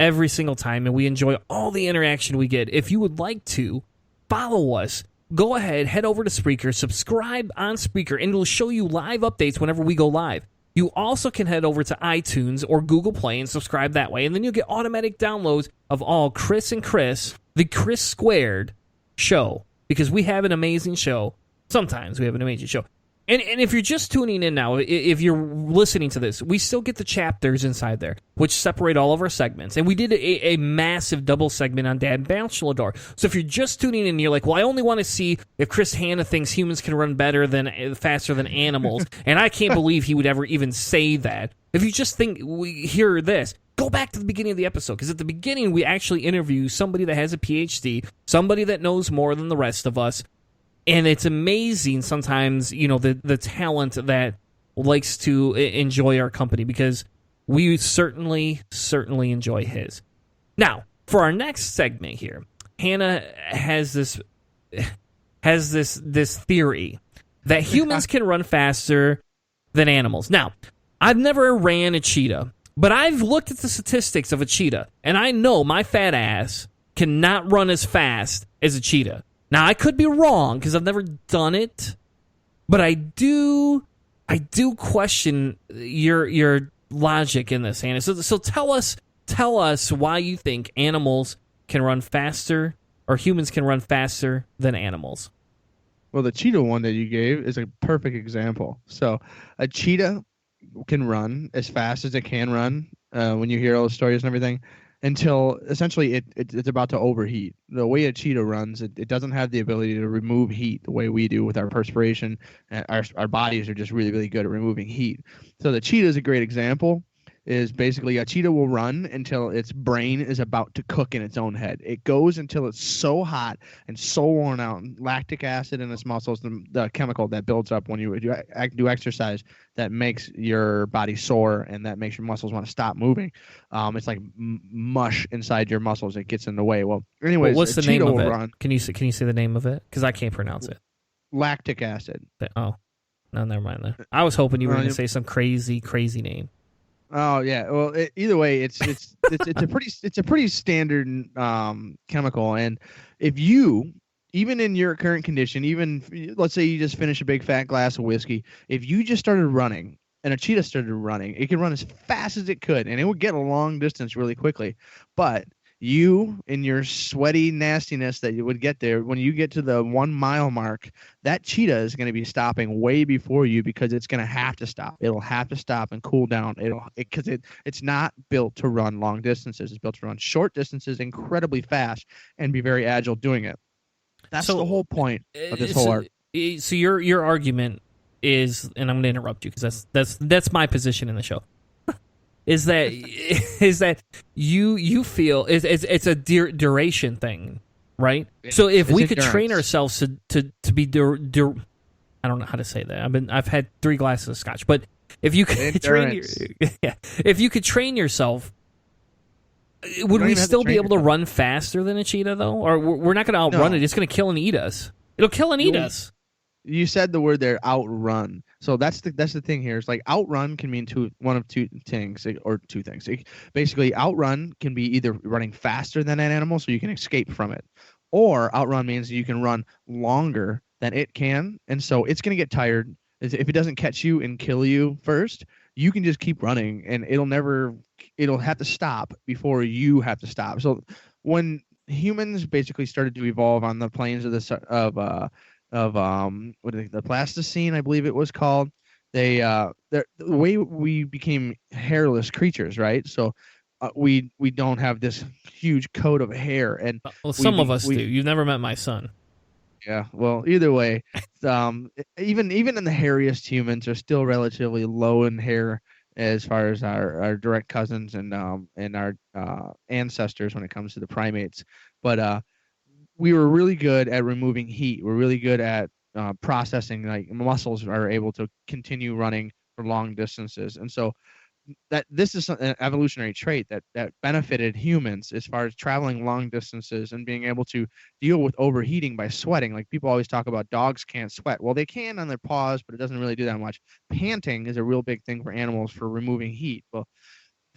every single time, and we enjoy all the interaction we get. If you would like to follow us, go ahead, head over to Spreaker, subscribe on Spreaker, and it'll show you live updates whenever we go live. You also can head over to iTunes or Google Play and subscribe that way, and then you'll get automatic downloads of all Chris and Chris, the Chris Squared show. Because we have an amazing show. Sometimes we have an amazing show. And if you're just tuning in now, if you're listening to this, we still get the chapters inside there, which separate all of our segments. And we did a massive double segment on Dan Batcheldor. So if you're just tuning in and you're like, well, I only want to see if Chris Hanna thinks humans can run faster than animals, and I can't believe he would ever even say that. If you just think, hear this, go back to the beginning of the episode, because at the beginning we actually interview somebody that has a PhD, somebody that knows more than the rest of us, and it's amazing sometimes, the talent that likes to enjoy our company, because we certainly enjoy his. Now, for our next segment here, Hanna has this theory that humans can run faster than animals. Now, I've never ran a cheetah, but I've looked at the statistics of a cheetah, and I know my fat ass cannot run as fast as a cheetah. Now, I could be wrong because I've never done it, but I do question your logic in this, Hanna. So tell us why you think animals can run faster, or humans can run faster than animals. Well, the cheetah one that you gave is a perfect example. So a cheetah can run as fast as it can run when you hear all the stories and everything, until essentially it's about to overheat. The way a cheetah runs, it doesn't have the ability to remove heat the way we do with our perspiration. Our bodies are just really, really good at removing heat. So the cheetah is a great example. is basically a cheetah will run until its brain is about to cook in its own head. It goes until it's so hot and so worn out, and lactic acid in its muscles, the chemical that builds up when you do exercise, that makes your body sore and that makes your muscles want to stop moving. It's like mush inside your muscles. It gets in the way. Well, anyways, what's the name of it? Run. Can you say the name of it? Because I can't pronounce it. Lactic acid. Oh, no, never mind then. I was hoping you were going to say some crazy name. Oh yeah. Well, either way, it's a pretty standard chemical, and if you, even in your current condition, even let's say you just finished a big fat glass of whiskey, if you just started running and a cheetah started running, it could run as fast as it could, and it would get a long distance really quickly, but you, in your sweaty nastiness that you would get there, when you get to the 1 mile mark, that cheetah is going to be stopping way before you because it's going to have to stop. It'll have to stop and cool down. Because it's not built to run long distances. It's built to run short distances incredibly fast and be very agile doing it. That's the whole point of this whole art. So your argument is, and I'm going to interrupt you because that's my position in the show. Is that you feel it's a duration thing, right? So if we could train ourselves to be I don't know how to say that. I've had 3 glasses of scotch, but if you could train yourself, would we still be able to run faster than a cheetah though? Or we're not going to outrun it? It's going to kill and eat us. It'll kill and eat us. You said the word there, outrun. So that's the thing here. It's like outrun can mean one of two things. Basically, outrun can be either running faster than an animal so you can escape from it, or outrun means you can run longer than it can, and so it's going to get tired. If it doesn't catch you and kill you first, you can just keep running, and it'll have to stop before you have to stop. So when humans basically started to evolve on the plains of the Pleistocene, I believe it was called. The way we became hairless creatures, right? So we don't have this huge coat of hair, and some of us do. You've never met my son. Yeah. Well, either way, even in the hairiest humans are still relatively low in hair as far as our direct cousins and our ancestors when it comes to the primates, but we were really good at removing heat. We're really good at processing. Like muscles are able to continue running for long distances, and so this is an evolutionary trait that benefited humans as far as traveling long distances and being able to deal with overheating by sweating. Like people always talk about dogs can't sweat. Well, they can on their paws, but it doesn't really do that much. Panting is a real big thing for animals for removing heat. Well,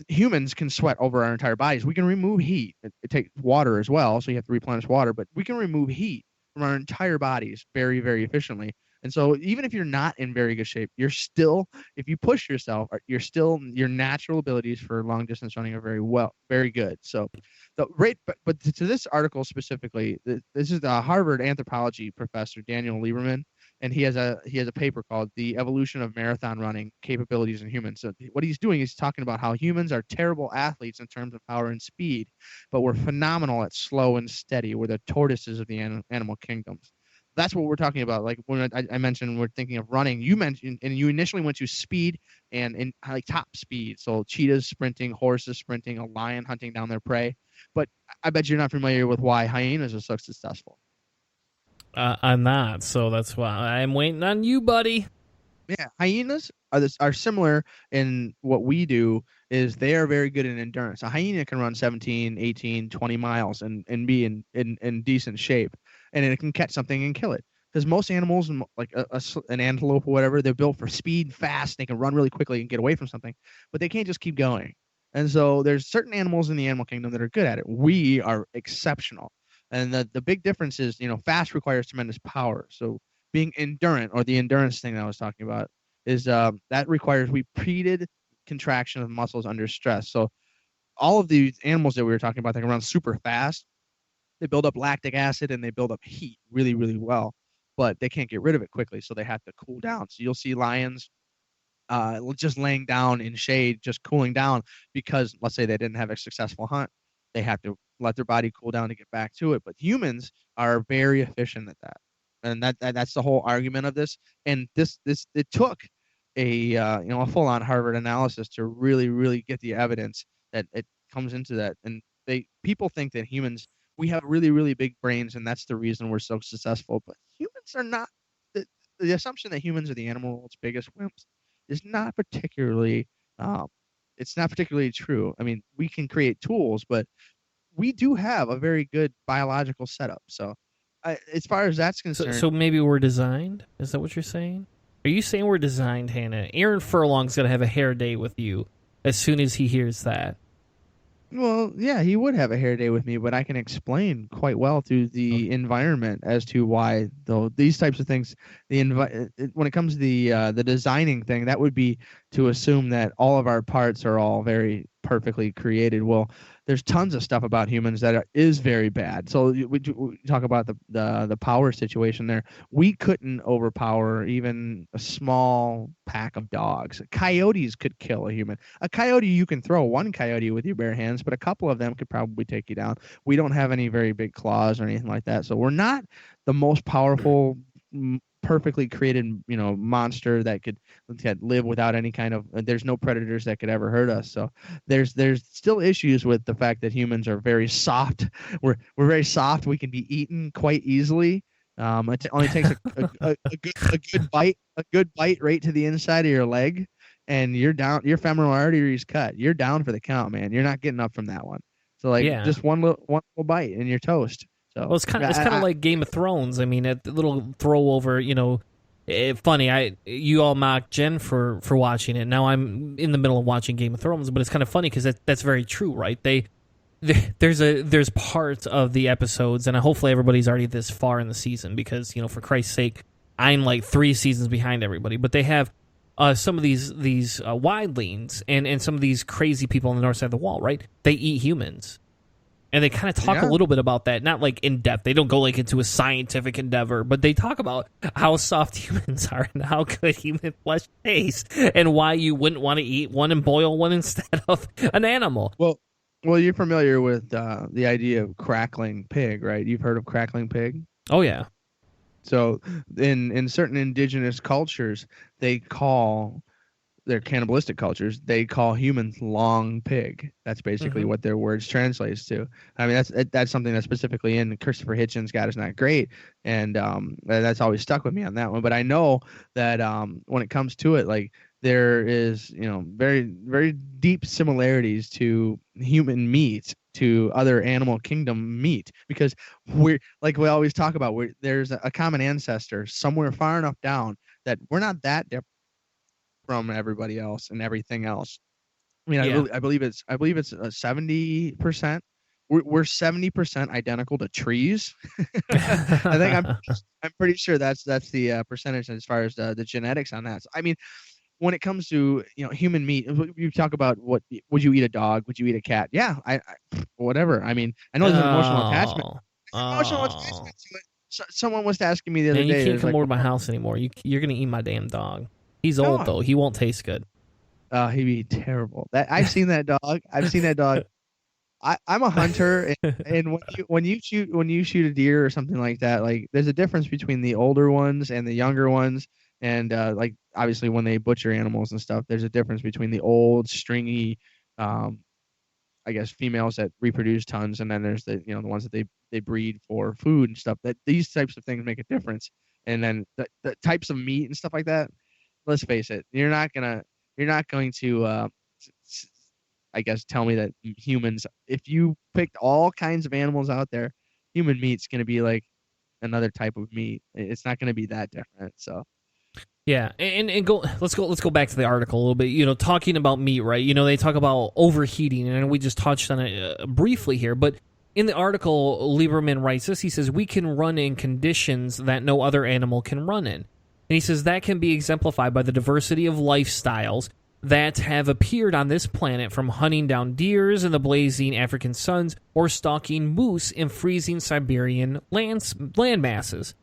humans can sweat over our entire bodies. We can remove heat. It takes water as well, so you have to replenish water, but we can remove heat from our entire bodies very, very efficiently. And so even if you're not in very good shape, you're still, if you push yourself, your natural abilities for long distance running are very good. So the rate, but to this article specifically, this is the Harvard anthropology professor, Daniel Lieberman, and he has a paper called The Evolution of Marathon Running Capabilities in Humans. So what he's doing is talking about how humans are terrible athletes in terms of power and speed, but we're phenomenal at slow and steady. We're the tortoises of the animal kingdoms. That's what we're talking about. Like when I mentioned we're thinking of running, you mentioned, and you initially went to speed and like top speed. So cheetahs sprinting, horses sprinting, a lion hunting down their prey. But I bet you're not familiar with why hyenas are so successful. I'm not, so that's why I'm waiting on you, buddy. Yeah, hyenas are similar in what we do is they are very good in endurance. A hyena can run 17, 18, 20 miles and be in decent shape, and it can catch something and kill it. Because most animals, like an antelope or whatever, they're built for speed, fast. They can run really quickly and get away from something, but they can't just keep going. And so there's certain animals in the animal kingdom that are good at it. We are exceptional. And the big difference is, fast requires tremendous power. So being endurant, or the endurance thing that I was talking about, is that requires repeated contraction of muscles under stress. So all of these animals that we were talking about that can run super fast, they build up lactic acid and they build up heat really, really well, but they can't get rid of it quickly, so they have to cool down. So you'll see lions just laying down in shade, just cooling down, because let's say they didn't have a successful hunt. They have to let their body cool down to get back to it. But humans are very efficient at that. And that's the whole argument of this. And it took a full-on Harvard analysis to really get the evidence that it comes into that. And people think that humans, we have really big brains, and that's the reason we're so successful. But humans are not. The assumption that humans are the animal world's biggest wimps is not particularly. It's not particularly true. I mean, we can create tools, but we do have a very good biological setup. So, as far as that's concerned, so maybe we're designed. Is that what you're saying? Are you saying we're designed, Hannah? Aaron Furlong's gonna have a hair day with you as soon as he hears that. Well, yeah, he would have a hair day with me, but I can explain quite well through the environment as to why, though, these types of things. When it comes to the designing thing, that would be to assume that all of our parts are all very perfectly created. Well, there's tons of stuff about humans that is very bad. So we talk about the power situation there. We couldn't overpower even a small pack of dogs. Coyotes could kill a human. A coyote, you can throw one coyote with your bare hands, but a couple of them could probably take you down. We don't have any very big claws or anything like that. So we're not the most powerful, perfectly created, monster that could live without any kind of. There's no predators that could ever hurt us. So there's still issues with the fact that humans are very soft. We're very soft. We can be eaten quite easily. It only takes a good bite right to the inside of your leg, and you're down. Your femoral artery is cut. You're down for the count, man. You're not getting up from that one. So just one little bite and you're toast. So, well, it's kind of like Game of Thrones. I mean, a little throw over, funny. You all mocked Jen for watching it. Now I'm in the middle of watching Game of Thrones, but it's kind of funny because that's very true, right? There's parts of the episodes, and hopefully everybody's already this far in the season because for Christ's sake, I'm like 3 seasons behind everybody. But they have some of these wildlings and some of these crazy people on the north side of the wall, right? They eat humans. And they kind of talk a little bit about that, not like in depth. They don't go like into a scientific endeavor, but they talk about how soft humans are and how good human flesh tastes, and why you wouldn't want to eat one and boil one instead of an animal. Well, you're familiar with the idea of crackling pig, right? You've heard of crackling pig? Oh yeah. So in certain indigenous cultures, they're cannibalistic cultures. They call humans long pig. That's basically what their words translates to. I mean, that's something that's specifically in Christopher Hitchens' God Is Not Great, and that's always stuck with me on that one. But I know that when it comes to it, like there is very very deep similarities to human meat to other animal kingdom meat, because we're like we always talk about, there's a common ancestor somewhere far enough down that we're not that different from everybody else and everything else. I mean, I believe it's 70%. We're 70% identical to trees. I think I'm pretty sure that's the percentage as far as the genetics on that. So, I mean, when it comes to human meat, you talk about what would you eat a dog? Would you eat a cat? Yeah, I whatever. I mean, I know there's an emotional attachment. Emotional attachment to it. So, someone was asking me the other day. You can't come over to my house anymore. You're gonna eat my damn dog. He's old though. He won't taste good. He'd be terrible. I've seen that dog. I'm a hunter, and when you shoot a deer or something like that, like there's a difference between the older ones and the younger ones, and like obviously when they butcher animals and stuff, there's a difference between the old stringy, I guess females that reproduce tons, and then there's the the ones that they breed for food and stuff. That these types of things make a difference, and then the types of meat and stuff like that. Let's face it, you're not going to, I guess, tell me that humans, if you picked all kinds of animals out there, human meat's going to be like another type of meat. It's not going to be that different. So, yeah, and let's go back to the article a little bit. Talking about meat, right? They talk about overheating, and we just touched on it briefly here, but in the article, Lieberman writes this. He says, we can run in conditions that no other animal can run in. And he says that can be exemplified by the diversity of lifestyles that have appeared on this planet, from hunting down deers in the blazing African suns or stalking moose in freezing Siberian land masses.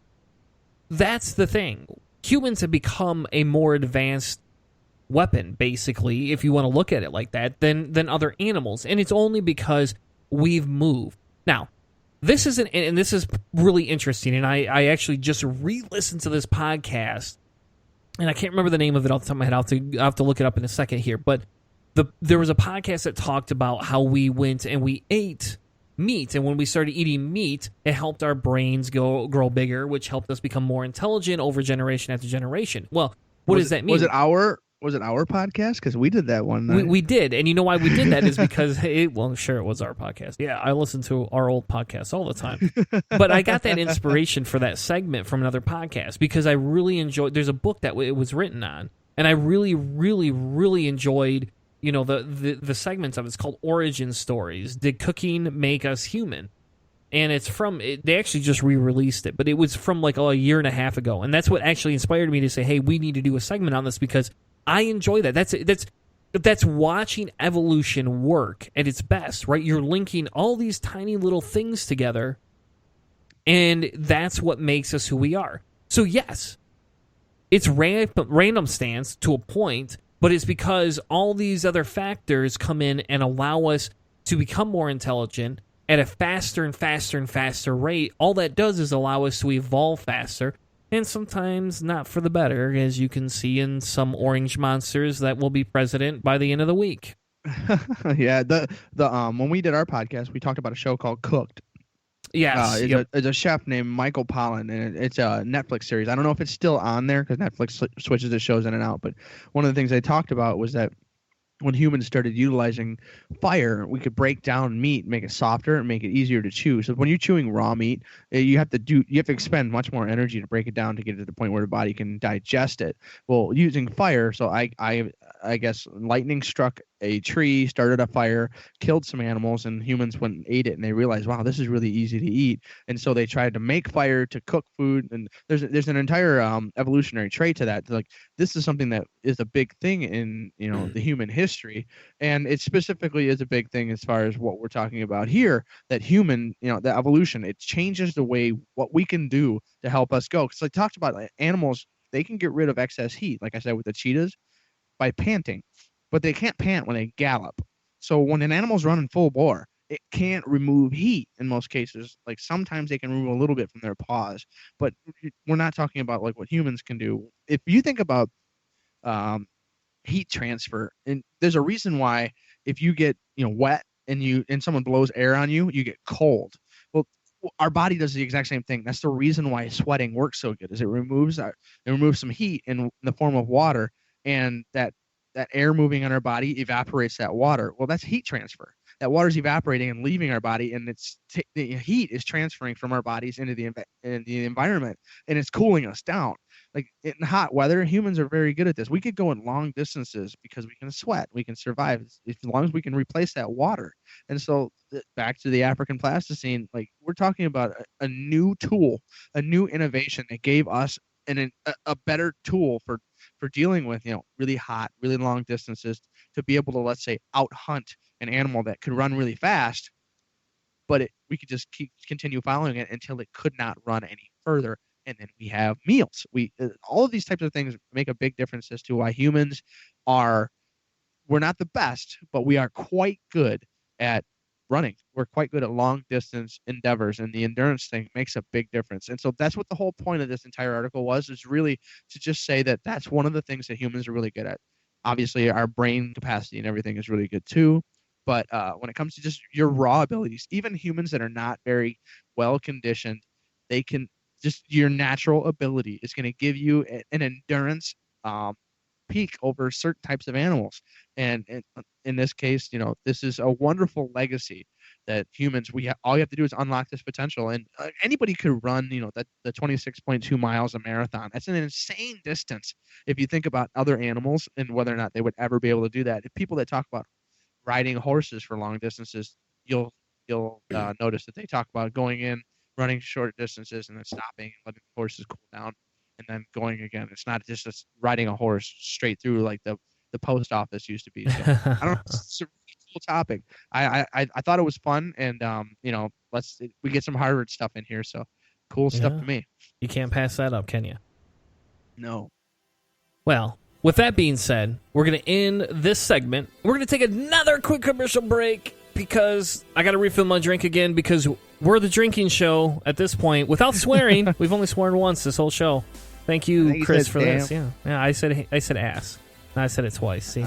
That's the thing. Humans have become a more advanced weapon, basically, if you want to look at it like that, than other animals. And it's only because we've moved. Now, this is really interesting, and I actually just re-listened to this podcast and I can't remember the name of it off the top of my head. I'll have to look it up in a second here. But there was a podcast that talked about how we went and we ate meat, and when we started eating meat, it helped our brains grow bigger, which helped us become more intelligent over generation after generation. Well, what does that mean? Was it our podcast? Because we did that one night. We did, and you know why we did that is because it was our podcast. Yeah, I listen to our old podcast all the time. But I got that inspiration for that segment from another podcast because I really enjoyed. There's a book that it was written on, and I really, really, really enjoyed. The segments of it. It's called Origin Stories. Did cooking make us human? And it's they actually just re-released it, but it was from like a year and a half ago, and that's what actually inspired me to say, hey, we need to do a segment on this because I enjoy that. That's watching evolution work at its best, right? You're linking all these tiny little things together, and that's what makes us who we are. So yes, it's random stance to a point, but it's because all these other factors come in and allow us to become more intelligent at a faster and faster and faster rate. All that does is allow us to evolve faster, and sometimes not for the better, as you can see in some orange monsters that will be president by the end of the week. Yeah, when we did our podcast, we talked about a show called Cooked. Yes, it's a chef named Michael Pollan, and it's a Netflix series. I don't know if it's still on there because Netflix switches the shows in and out. But one of the things they talked about was that when humans started utilizing fire, we could break down meat, make it softer, and make it easier to chew. So when you're chewing raw meat, you have to expend much more energy to break it down to get it to the point where the body can digest it. Well, using fire, so I guess lightning struck a tree, started a fire, killed some animals, and humans went and ate it, and they realized, wow, this is really easy to eat. And so they tried to make fire to cook food, and there's an entire evolutionary trait to that. Like, this is something that is a big thing in the human history, and it specifically is a big thing as far as what we're talking about here. That the evolution, it changes the way what we can do to help us go. Because I talked about animals, they can get rid of excess heat, like I said with the cheetahs, by panting. But they can't pant when they gallop. So when an animal's running full bore, it can't remove heat in most cases. Like sometimes they can remove a little bit from their paws, but we're not talking about like what humans can do. If you think about heat transfer, and there's a reason why if you get wet and someone blows air on you, you get cold. Well, our body does the exact same thing. That's the reason why sweating works so good. Is it removes some heat in the form of water, and that air moving on our body evaporates that water. Well, that's heat transfer. That water's evaporating and leaving our body, and the heat is transferring from our bodies into the environment, and it's cooling us down. Like in hot weather, humans are very good at this. We could go in long distances because we can sweat. We can survive as long as we can replace that water. And so back to the African plasticine, like we're talking about a new tool, a new innovation that gave us a better tool for dealing with really hot, really long distances, to be able to, let's say, out hunt an animal that could run really fast, but we could just continue following it until it could not run any further, and then we have meals. All of these types of things make a big difference as to why humans we're not the best, but we are quite good at running. We're quite good at long distance endeavors, and the endurance thing makes a big difference. And so that's what the whole point of this entire article is really to just say that that's one of the things that humans are really good at. Obviously, our brain capacity and everything is really good too. But when it comes to just your raw abilities, even humans that are not very well conditioned, they can just your natural ability is going to give you an endurance peak over certain types of animals. And in this case, this is a wonderful legacy that humans, all you have to do is unlock this potential. And anybody could run, the 26.2 miles a marathon. That's an insane distance if you think about other animals and whether or not they would ever be able to do that. If people that talk about riding horses for long distances, you'll notice that they talk about going in, running short distances, and then stopping, letting the horses cool down, and then going again. It's not just riding a horse straight through like the post office used to be. So, I don't know. It's a really cool topic. I thought it was fun, and we get some Harvard stuff in here, so cool stuff to me. You can't pass that up, can you? No. Well, with that being said, we're going to end this segment. We're going to take another quick commercial break because I got to refill my drink again because we're the drinking show at this point. Without swearing, we've only sworn once this whole show. Thank you, Chris, for damn. this. Yeah, I said ass. I said it twice. See,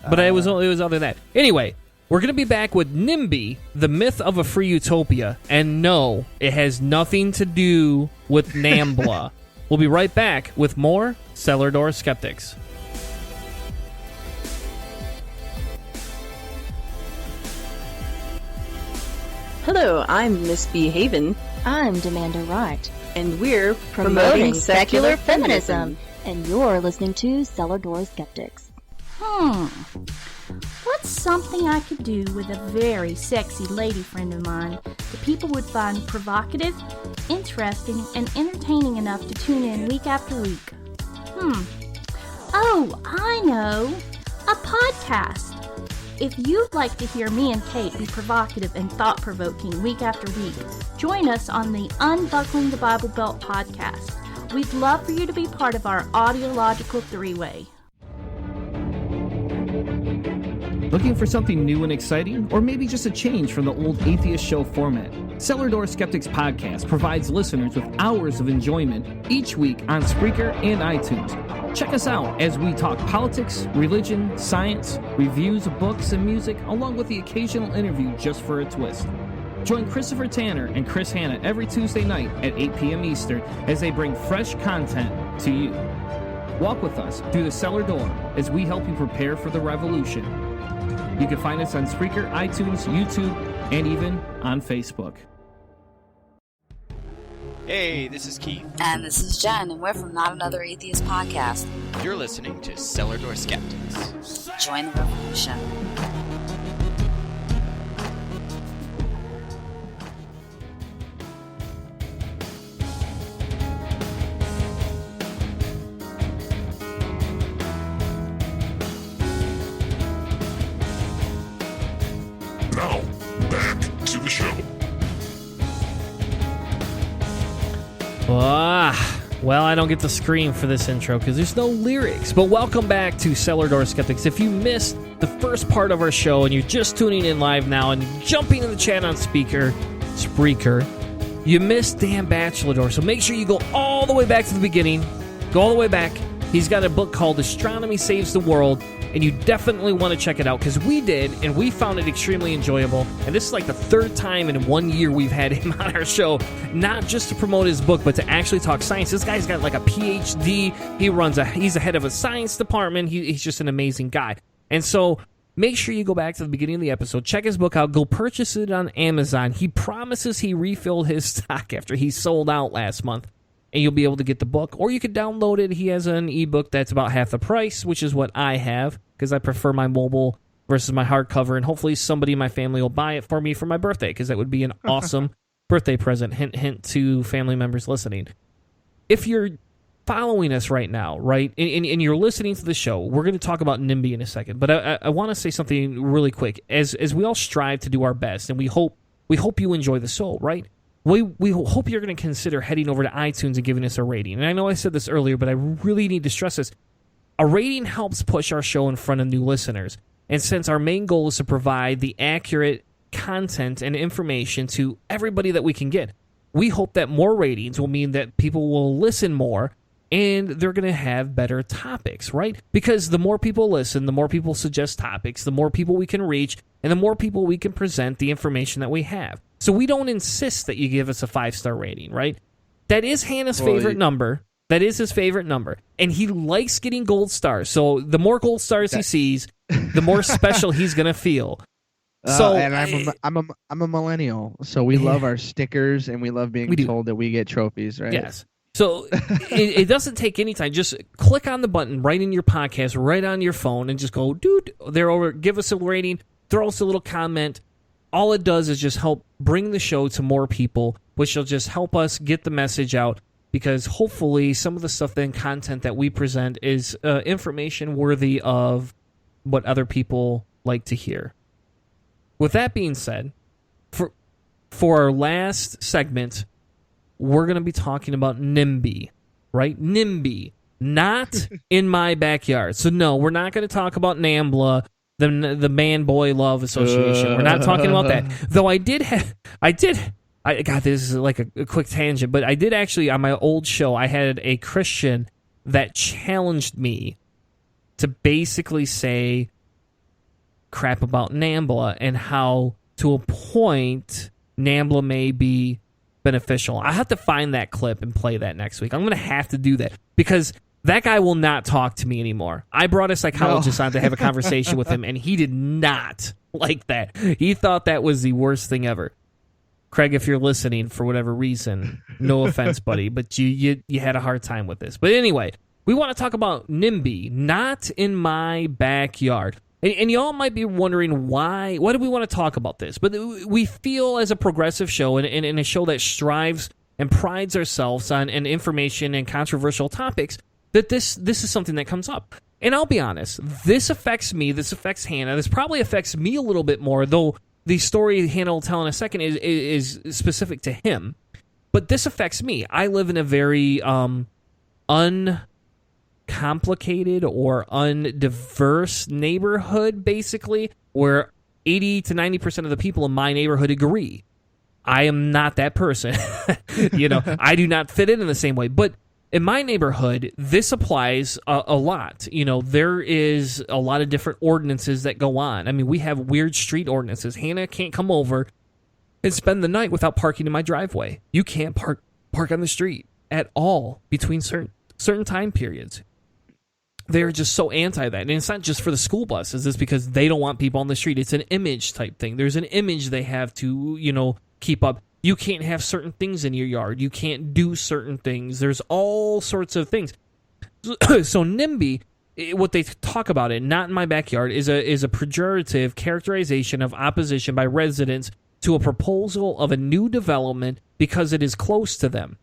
but it was other than that. Anyway, we're gonna be back with NIMBY, the myth of a free utopia, and no, it has nothing to do with NAMBLA. We'll be right back with more Cellar Door Skeptics. Hello, I'm Miss B. Haven. I'm Demanda Wright. And we're promoting secular feminism. And you're listening to Cellar Door Skeptics. What's something I could do with a very sexy lady friend of mine that people would find provocative, interesting, and entertaining enough to tune in week after week? Oh, I know! A podcast! If you'd like to hear me and Kate be provocative and thought-provoking week after week, join us on the Unbuckling the Bible Belt podcast. We'd love for you to be part of our audiological three-way. Looking for something new and exciting, or maybe just a change from the old atheist show format? Cellar Door Skeptics podcast provides listeners with hours of enjoyment each week on Spreaker and iTunes. Check us out as we talk politics, religion, science, reviews of books and music, along with the occasional interview just for a twist. Join Christopher Tanner and Chris Hanna every Tuesday night at 8 p.m. Eastern as they bring fresh content to you. Walk with us through the cellar door as we help you prepare for the revolution. You can find us on Spreaker, iTunes, YouTube, and even on Facebook. Hey, this is Keith. And this is Jen, and we're from Not Another Atheist Podcast. You're listening to Cellar Door Skeptics. Join the revolution. Now, back to the show. Well, I don't get to scream for this intro because there's no lyrics. But welcome back to Cellar Door Skeptics. If you missed the first part of our show and you're just tuning in live now and jumping in the chat on Spreaker, you missed Dan Batcheldor. So make sure you go all the way back to the beginning. Go all the way back. He's got a book called Astronomy Saves the World, and you definitely want to check it out because we did, and we found it extremely enjoyable. And this is like the third time in 1 year we've had him on our show, not just to promote his book, but to actually talk science. This guy's got like a PhD. He's the head of a science department. He's just an amazing guy. And so make sure you go back to the beginning of the episode, check his book out, go purchase it on Amazon. He promises he refilled his stock after he sold out last month. And you'll be able to get the book, or you could download it. He has an ebook that's about half the price, which is what I have, because I prefer my mobile versus my hardcover, and hopefully somebody in my family will buy it for me for my birthday, because that would be an awesome birthday present. Hint, hint to family members listening. If you're following us right now, right, and you're listening to the show, we're going to talk about NIMBY in a second, but I want to say something really quick. As we all strive to do our best, and we hope you enjoy the show, right? We hope you're going to consider heading over to iTunes and giving us a rating. And I know I said this earlier, but I really need to stress this. A rating helps push our show in front of new listeners. And since our main goal is to provide the accurate content and information to everybody that we can get, we hope that more ratings will mean that people will listen more and they're going to have better topics, right? Because the more people listen, the more people suggest topics, the more people we can reach, and the more people we can present the information that we have. So we don't insist that you give us a 5-star rating, right? That is Hannah's favorite number. That is his favorite number. And he likes getting gold stars. So the more gold stars he sees, the more special he's going to feel. And I'm a millennial, so we love our stickers and we love being told that we get trophies, right? Yes. So it doesn't take any time. Just click on the button right in your podcast, right on your phone, and just go, dude, there over. Give us a rating, throw us a little comment. All it does is just help bring the show to more people, which will just help us get the message out, because hopefully some of the stuff and content that we present is information worthy of what other people like to hear. With that being said, for our last segment, we're going to be talking about NIMBY, right? NIMBY, not in my backyard. So no, we're not going to talk about NAMBLA, the Man Boy Love Association. We're not talking about that. Though I did God, this is like a quick tangent, but I did actually, on my old show, I had a Christian that challenged me to basically say crap about NAMBLA and how, to a point, NAMBLA may be beneficial. I have to find that clip and play that next week. I'm going to have to do that because that guy will not talk to me anymore. I brought a psychologist on to have a conversation with him, and he did not like that. He thought that was the worst thing ever. Craig, if you're listening for whatever reason, no offense, buddy, but you had a hard time with this. But anyway, we want to talk about NIMBY, not in my backyard. And y'all might be wondering why do we want to talk about this? But we feel as a progressive show and a show that strives and prides ourselves on information and controversial topics that this is something that comes up. And I'll be honest, this affects me, this affects Hanna, this probably affects me a little bit more, though the story Hanna will tell in a second is specific to him. But this affects me. I live in a very uncomplicated or undiverse neighborhood, basically, where 80 to 90% of the people in my neighborhood agree. I am not that person. I do not fit in the same way. But in my neighborhood, this applies a lot. There is a lot of different ordinances that go on. I mean, we have weird street ordinances. Hanna can't come over and spend the night without parking in my driveway. You can't park on the street at all between certain time periods. They're just so anti that. And it's not just for the school buses. It's because they don't want people on the street. It's an image type thing. There's an image they have to, keep up. You can't have certain things in your yard. You can't do certain things. There's all sorts of things. So NIMBY, what they talk about it, not in my backyard, is a pejorative characterization of opposition by residents to a proposal of a new development because it is close to them.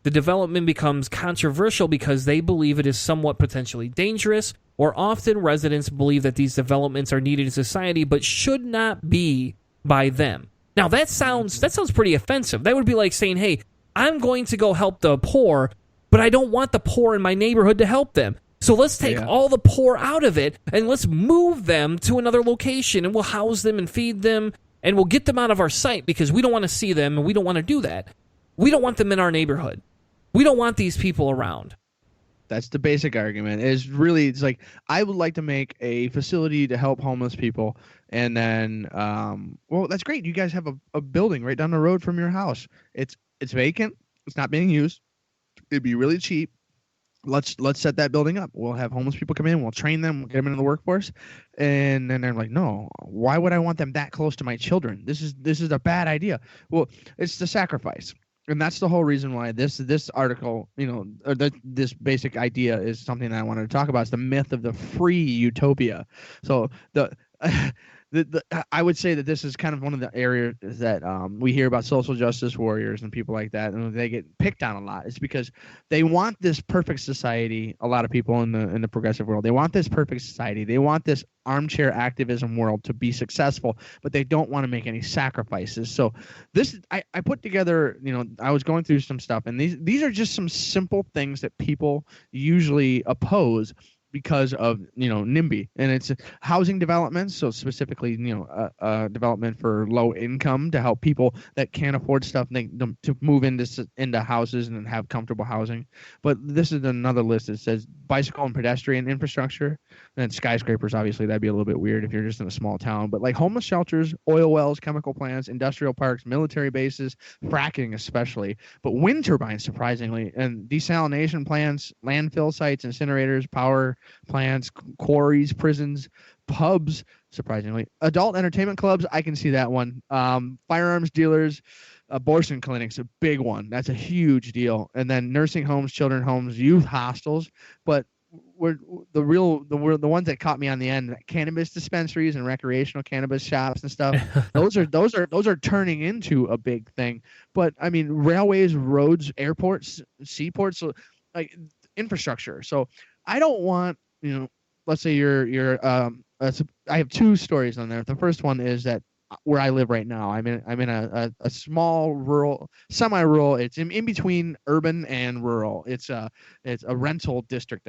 The development becomes controversial because they believe it is somewhat potentially dangerous, or often residents believe that these developments are needed in society but should not be by them. Now, that sounds pretty offensive. That would be like saying, hey, I'm going to go help the poor, but I don't want the poor in my neighborhood to help them. So let's take all the poor out of it, and let's move them to another location, and we'll house them and feed them, and we'll get them out of our sight because we don't want to see them, and we don't want to do that. We don't want them in our neighborhood. We don't want these people around. That's the basic argument. It's like, I would like to make a facility to help homeless people. And then, well, that's great. You guys have a building right down the road from your house. It's vacant. It's not being used. It'd be really cheap. Let's set that building up. We'll have homeless people come in. We'll train them. We'll get them into the workforce. And then they're like, no, why would I want them that close to my children? This is a bad idea. Well, it's the sacrifice. And that's the whole reason why this article, this basic idea is something that I wanted to talk about. It's the myth of the free utopia. So I would say that this is kind of one of the areas that we hear about social justice warriors and people like that, and they get picked on a lot. It's because they want this perfect society. A lot of people in the progressive world, they want this perfect society. They want this armchair activism world to be successful, but they don't want to make any sacrifices. So I put together, I was going through some stuff, and these are just some simple things that people usually oppose because of NIMBY, and it's housing developments. So specifically, development for low income to help people that can't afford stuff to move into houses and have comfortable housing. But this is another list that says bicycle and pedestrian infrastructure, and skyscrapers. Obviously, that'd be a little bit weird if you're just in a small town. But like homeless shelters, oil wells, chemical plants, industrial parks, military bases, fracking especially, but wind turbines surprisingly, and desalination plants, landfill sites, incinerators, power plants, quarries, prisons, pubs, surprisingly, adult entertainment clubs. I can see that one. Firearms dealers, abortion clinics, a big one. That's a huge deal. And then nursing homes, children's homes, youth hostels. But the ones that caught me on the end, cannabis dispensaries and recreational cannabis shops and stuff. those are turning into a big thing. But I mean, railways, roads, airports, seaports, so like infrastructure. So I don't want, let's say I have two stories on there. The first one is that where I live right now, I'm in a small rural, semi-rural. It's in between urban and rural. It's a rental district.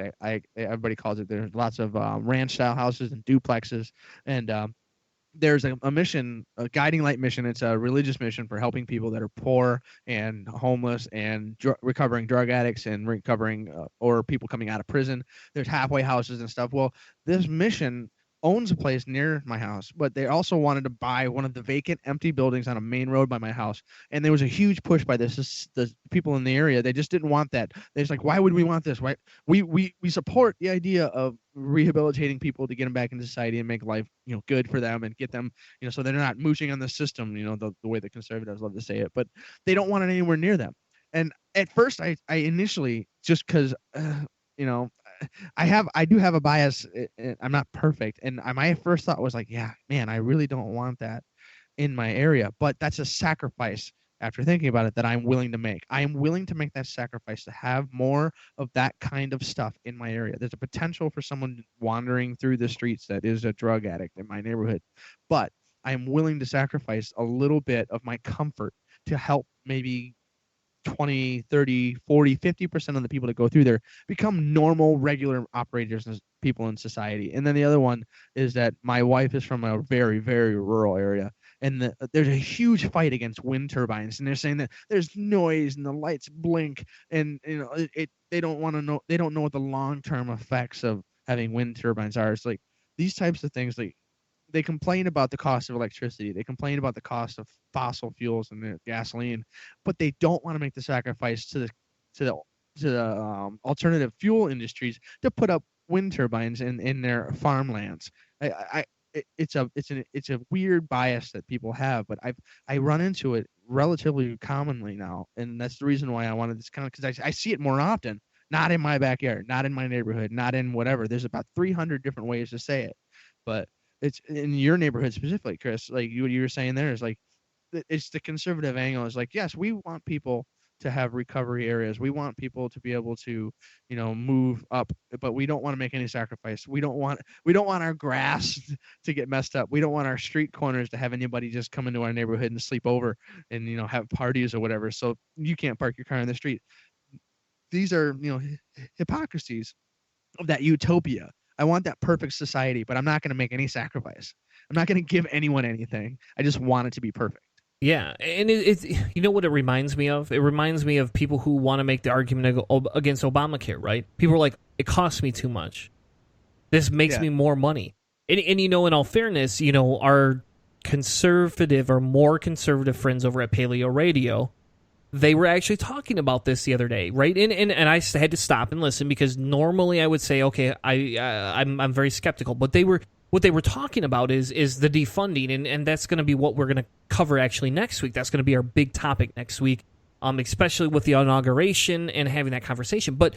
Everybody calls it. There's lots of ranch style houses and duplexes, and there's a mission, a guiding light mission. It's a religious mission for helping people that are poor and homeless and recovering drug addicts and recovering or people coming out of prison. There's halfway houses and stuff. Well, this mission owns a place near my house, but they also wanted to buy one of the vacant, empty buildings on a main road by my house. And there was a huge push by the people in the area. They just didn't want that. They're just like, why would we want this? Why we support the idea of rehabilitating people to get them back into society and make life, good for them and get them, so they're not mooching on the system, the way the conservatives love to say it. But they don't want it anywhere near them. And at first, I initially, just because, I do have a bias. I'm not perfect. And my first thought was like, yeah, man, I really don't want that in my area. But that's a sacrifice after thinking about it that I'm willing to make. I am willing to make that sacrifice to have more of that kind of stuff in my area. There's a potential for someone wandering through the streets that is a drug addict in my neighborhood. But I am willing to sacrifice a little bit of my comfort to help maybe 20, 30, 40, 50% of the people that go through there become normal, regular operators and people in society. And then the other one is that my wife is from a very, very rural area. And there's a huge fight against wind turbines. And they're saying that there's noise and the lights blink. And, they don't want to know. They don't know what the long-term effects of having wind turbines are. It's like these types of things, like, they complain about the cost of electricity. They complain about the cost of fossil fuels and the gasoline, but they don't want to make the sacrifice to the alternative fuel industries to put up wind turbines in their farmlands. It's a weird bias that people have, but I run into it relatively commonly now, and that's the reason why I wanted this kind of, because I see it more often. Not in my backyard, not in my neighborhood, not in whatever. There's about 300 different ways to say it, but it's in your neighborhood specifically, Chris. Like you were saying there, is like it's the conservative angle. Is like, yes, we want people to have recovery areas. We want people to be able to, move up, but we don't want to make any sacrifice. We don't want our grass to get messed up. We don't want our street corners to have anybody just come into our neighborhood and sleep over and, have parties or whatever. So you can't park your car in the street. These are, hypocrisies of that utopia. I want that perfect society, but I'm not going to make any sacrifice. I'm not going to give anyone anything. I just want it to be perfect. Yeah, and it's what it reminds me of? It reminds me of people who want to make the argument against Obamacare, right? People are like, it costs me too much. This makes me more money. And in all fairness, our conservative or more conservative friends over at Paleo Radio, they were actually talking about this the other day, right? And I had to stop and listen, because normally I would say, okay, I'm very skeptical, but what they were talking about is the defunding, and that's going to be what we're going to cover actually next week. That's going to be our big topic next week, especially with the inauguration and having that conversation. But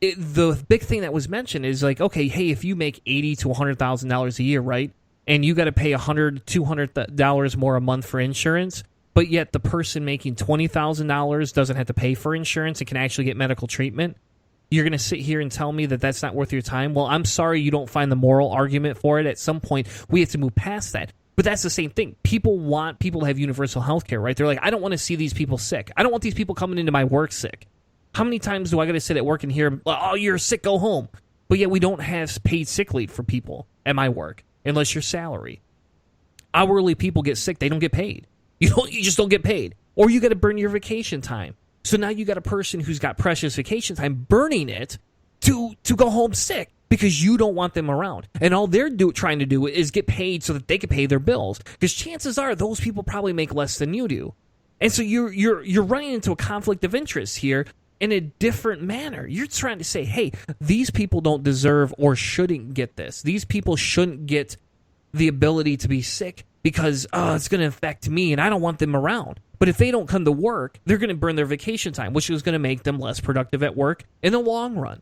the big thing that was mentioned is like, okay, hey, if you make $80,000 to $100,000 a year, right, and you got to pay $100, $200 more a month for insurance, but yet the person making $20,000 doesn't have to pay for insurance and can actually get medical treatment, you're going to sit here and tell me that that's not worth your time? Well, I'm sorry you don't find the moral argument for it. At some point, we have to move past that. But that's the same thing. People want people to have universal health care, right? They're like, I don't want to see these people sick. I don't want these people coming into my work sick. How many times do I got to sit at work and hear, oh, you're sick, go home? But yet we don't have paid sick leave for people at my work unless you're salary. Hourly people get sick, they don't get paid. You just don't get paid. Or you got to burn your vacation time. So now you got a person who's got precious vacation time burning it to go home sick because you don't want them around. And all they're trying to do is get paid so that they can pay their bills. Because chances are those people probably make less than you do. And so you're running into a conflict of interest here in a different manner. You're trying to say, hey, these people don't deserve or shouldn't get this. These people shouldn't get the ability to be sick because it's going to affect me and I don't want them around. But if they don't come to work, they're going to burn their vacation time, which is going to make them less productive at work in the long run.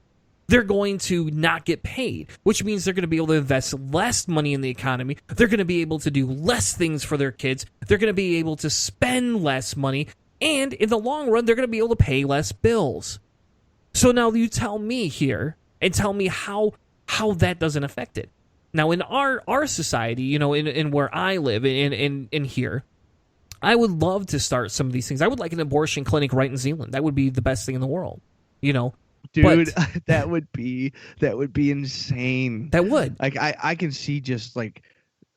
They're going to not get paid, which means they're going to be able to invest less money in the economy. They're going to be able to do less things for their kids. They're going to be able to spend less money. And in the long run, they're going to be able to pay less bills. So now you tell me here and tell me how that doesn't affect it. Now, in our society, in where I live, in here, I would love to start some of these things. I would like an abortion clinic right in Zealand. That would be the best thing in the world, Dude, that would be insane. That would. Like I can see just like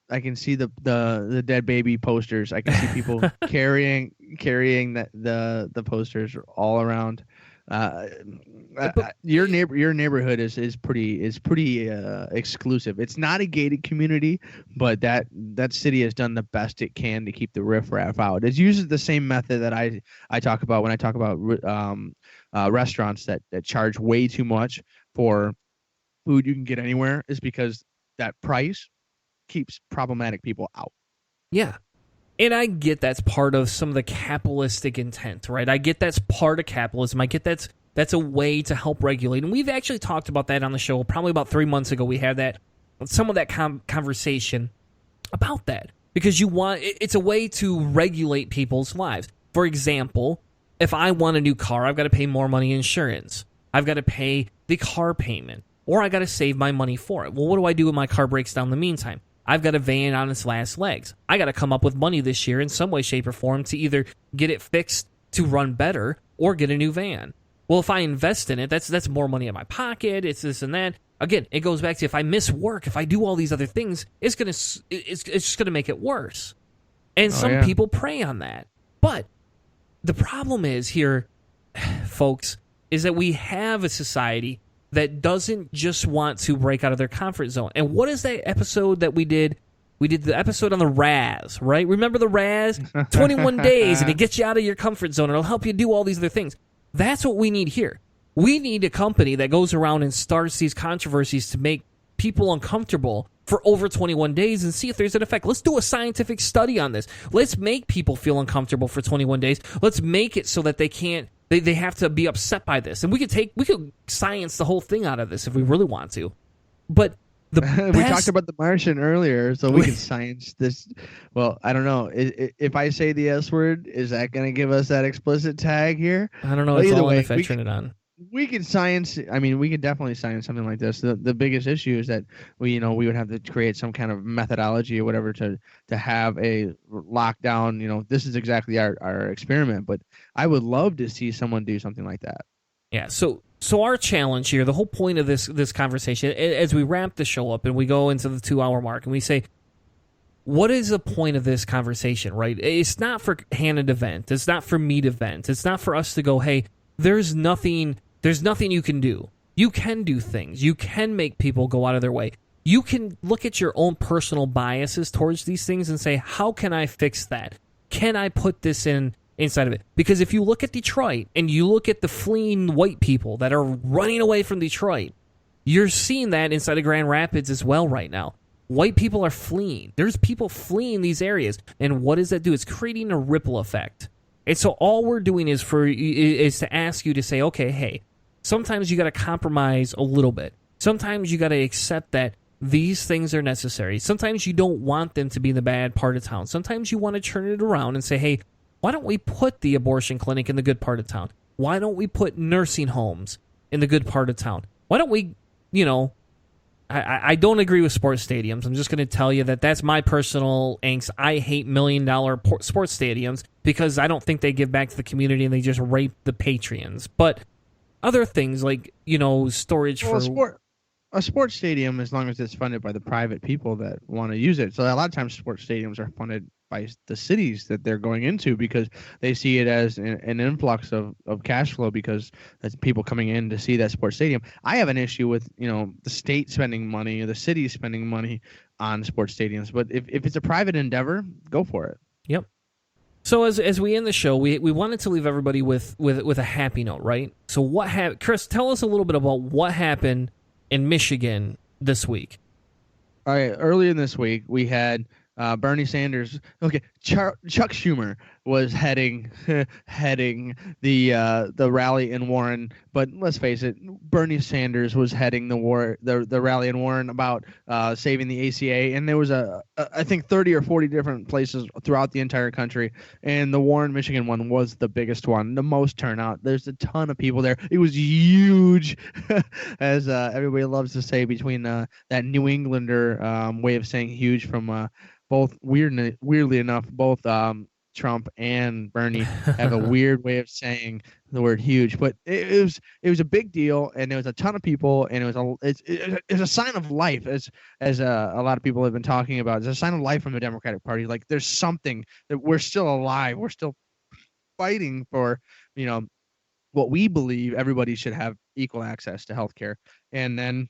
the dead baby posters. I can see people carrying the posters all around. Your neighborhood is pretty exclusive. It's not a gated community, but that city has done the best it can to keep the riffraff out. It uses the same method that I talk about when I talk about restaurants that charge way too much for food you can get anywhere, is because that price keeps problematic people out. Yeah. And I get that's part of some of the capitalistic intent, right? I get that's part of capitalism. I get that's a way to help regulate. And we've actually talked about that on the show. Probably about 3 months ago, we had some of that conversation about that. Because it's a way to regulate people's lives. For example, if I want a new car, I've got to pay more money in insurance. I've got to pay the car payment. Or I got to save my money for it. Well, what do I do when my car breaks down in the meantime? I've got a van on its last legs. I got to come up with money this year in some way, shape, or form to either get it fixed to run better or get a new van. Well, if I invest in it, that's more money in my pocket. It's this and that. Again, it goes back to if I miss work, if I do all these other things, it's just gonna make it worse. And some people prey on that. But the problem is here, folks, is that we have a society that doesn't just want to break out of their comfort zone. And what is that episode that we did? We did the episode on the RAS, right? Remember the RAS? 21 days, and it gets you out of your comfort zone. It'll help you do all these other things. That's what we need here. We need a company that goes around and starts these controversies to make people uncomfortable for over 21 days and see if there's an effect. Let's do a scientific study on this. Let's make people feel uncomfortable for 21 days. Let's make it so that they can't. They have to be upset by this. And we could science the whole thing out of this if we really want to. But we talked about the Martian earlier, so we can science this. Well, I don't know. If I say the S word, is that going to give us that explicit tag here? I don't know. It's all if I turn it on. We can science. I mean, we can definitely science something like this. The biggest issue is that we would have to create some kind of methodology or whatever to have a lockdown. This is exactly our experiment. But I would love to see someone do something like that. Yeah. So our challenge here, the whole point of this conversation, as we wrap the show up and we go into the 2-hour mark and we say, what is the point of this conversation? Right? It's not for Hanna to vent. It's not for me to vent. It's not for us to go, hey, there's nothing you can do. You can do things. You can make people go out of their way. You can look at your own personal biases towards these things and say, how can I fix that? Can I put this inside of it? Because if you look at Detroit and you look at the fleeing white people that are running away from Detroit, you're seeing that inside of Grand Rapids as well right now. White people are fleeing. There's people fleeing these areas. And what does that do? It's creating a ripple effect. And so all we're doing is to ask you to say, okay, hey, sometimes you got to compromise a little bit. Sometimes you got to accept that these things are necessary. Sometimes you don't want them to be in the bad part of town. Sometimes you want to turn it around and say, hey, why don't we put the abortion clinic in the good part of town? Why don't we put nursing homes in the good part of town? Why don't we, I don't agree with sports stadiums. I'm just going to tell you that's my personal angst. I hate $1 million sports stadiums because I don't think they give back to the community and they just rape the patrons. But other things like, storage for... A sports stadium, as long as it's funded by the private people that want to use it. So a lot of times sports stadiums are funded by the cities that they're going into because they see it as an influx of cash flow because that's people coming in to see that sports stadium. I have an issue with, the state spending money or the city spending money on sports stadiums. But if it's a private endeavor, go for it. Yep. So as we end the show, we wanted to leave everybody with a happy note, right? So what happened? Chris, tell us a little bit about what happened in Michigan this week. All right, earlier this week we had Bernie Sanders. Okay, Chuck Schumer was heading the rally in Warren, but let's face it, Bernie Sanders was heading the rally in Warren about saving the ACA, and there was I think 30 or 40 different places throughout the entire country, and the Warren, Michigan one was the biggest one, the most turnout. There's a ton of people there. It was huge, as everybody loves to say, between that New Englander way of saying huge from both weirdly enough, both Trump and Bernie have a weird way of saying the word huge, but it was a big deal, and there was a ton of people, and it's a sign of life, as a lot of people have been talking about. It's a sign of life from the Democratic Party. Like, there's something that we're still alive. We're still fighting for, what we believe everybody should have equal access to healthcare. And then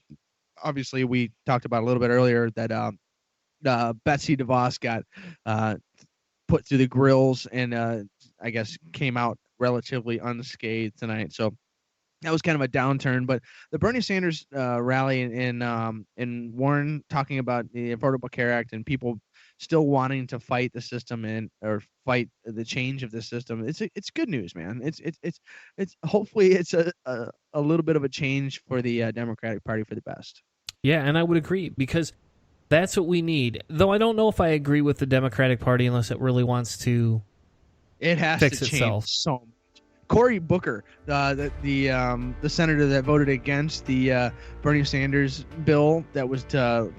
obviously we talked about a little bit earlier that Betsy DeVos got put through the grills and I guess came out relatively unscathed tonight. So that was kind of a downturn. But the Bernie Sanders rally in Warren talking about the Affordable Care Act and people still wanting to fight the system or fight the change of the system. It's good news, man. It's hopefully it's a little bit of a change for the Democratic Party for the best. Yeah, and I would agree, because that's what we need. Though I don't know if I agree with the Democratic Party unless it really wants to fix to change itself. So much. Cory Booker, the senator that voted against the Bernie Sanders bill that was to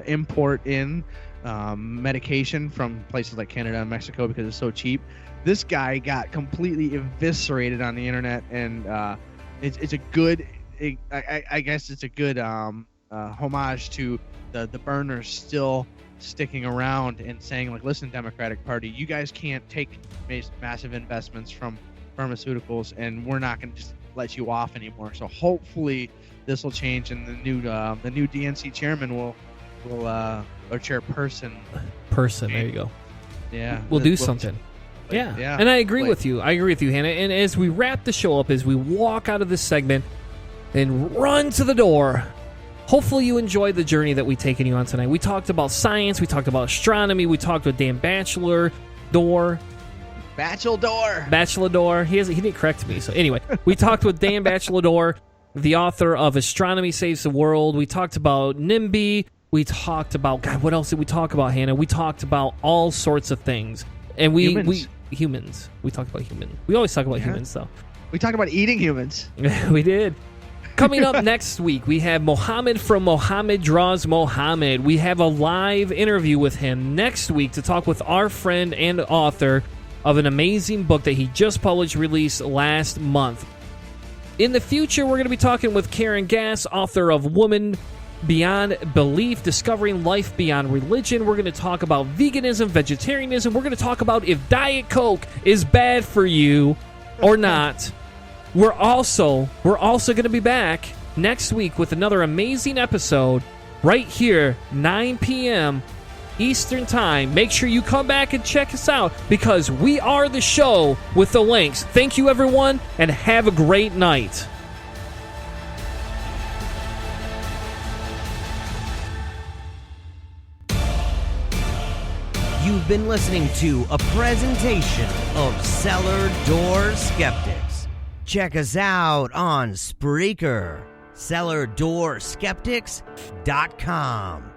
import in medication from places like Canada and Mexico because it's so cheap. This guy got completely eviscerated on the internet, and it's a good. I guess it's a good homage to the burners still sticking around and saying, like, listen, Democratic Party, you guys can't take massive investments from pharmaceuticals, and we're not going to just let you off anymore. So hopefully this will change, and the new DNC chairman will or chairperson. There you go. Yeah, we'll do something. Yeah. And I agree with you. Hannah. And as we wrap the show up, as we walk out of this segment and run to the door, hopefully you enjoyed the journey that we've taken you on tonight. We talked about science. We talked about astronomy. We talked with Dan Batcheldor. He didn't correct me. So anyway, we talked with Dan Batcheldor, the author of Astronomy Saves the World. We talked about NIMBY. We talked about, God, what else did we talk about, Hannah? We talked about all sorts of things. And humans. We talked about humans. We always talk about humans, though. We talked about eating humans. We did. Coming up next week, we have Mohammed from Mohammed Draws Mohammed. We have a live interview with him next week to talk with our friend and author of an amazing book that he just released last month. In the future, we're going to be talking with Karen Gass, author of Woman Beyond Belief, Discovering Life Beyond Religion. We're going to talk about veganism, vegetarianism. We're going to talk about if Diet Coke is bad for you or not. We're also going to be back next week with another amazing episode right here, 9 p.m. Eastern Time. Make sure you come back and check us out, because we are the show with the links. Thank you, everyone, and have a great night. You've been listening to a presentation of Cellar Door Skeptics. Check us out on Spreaker, cellardoorskeptics.com.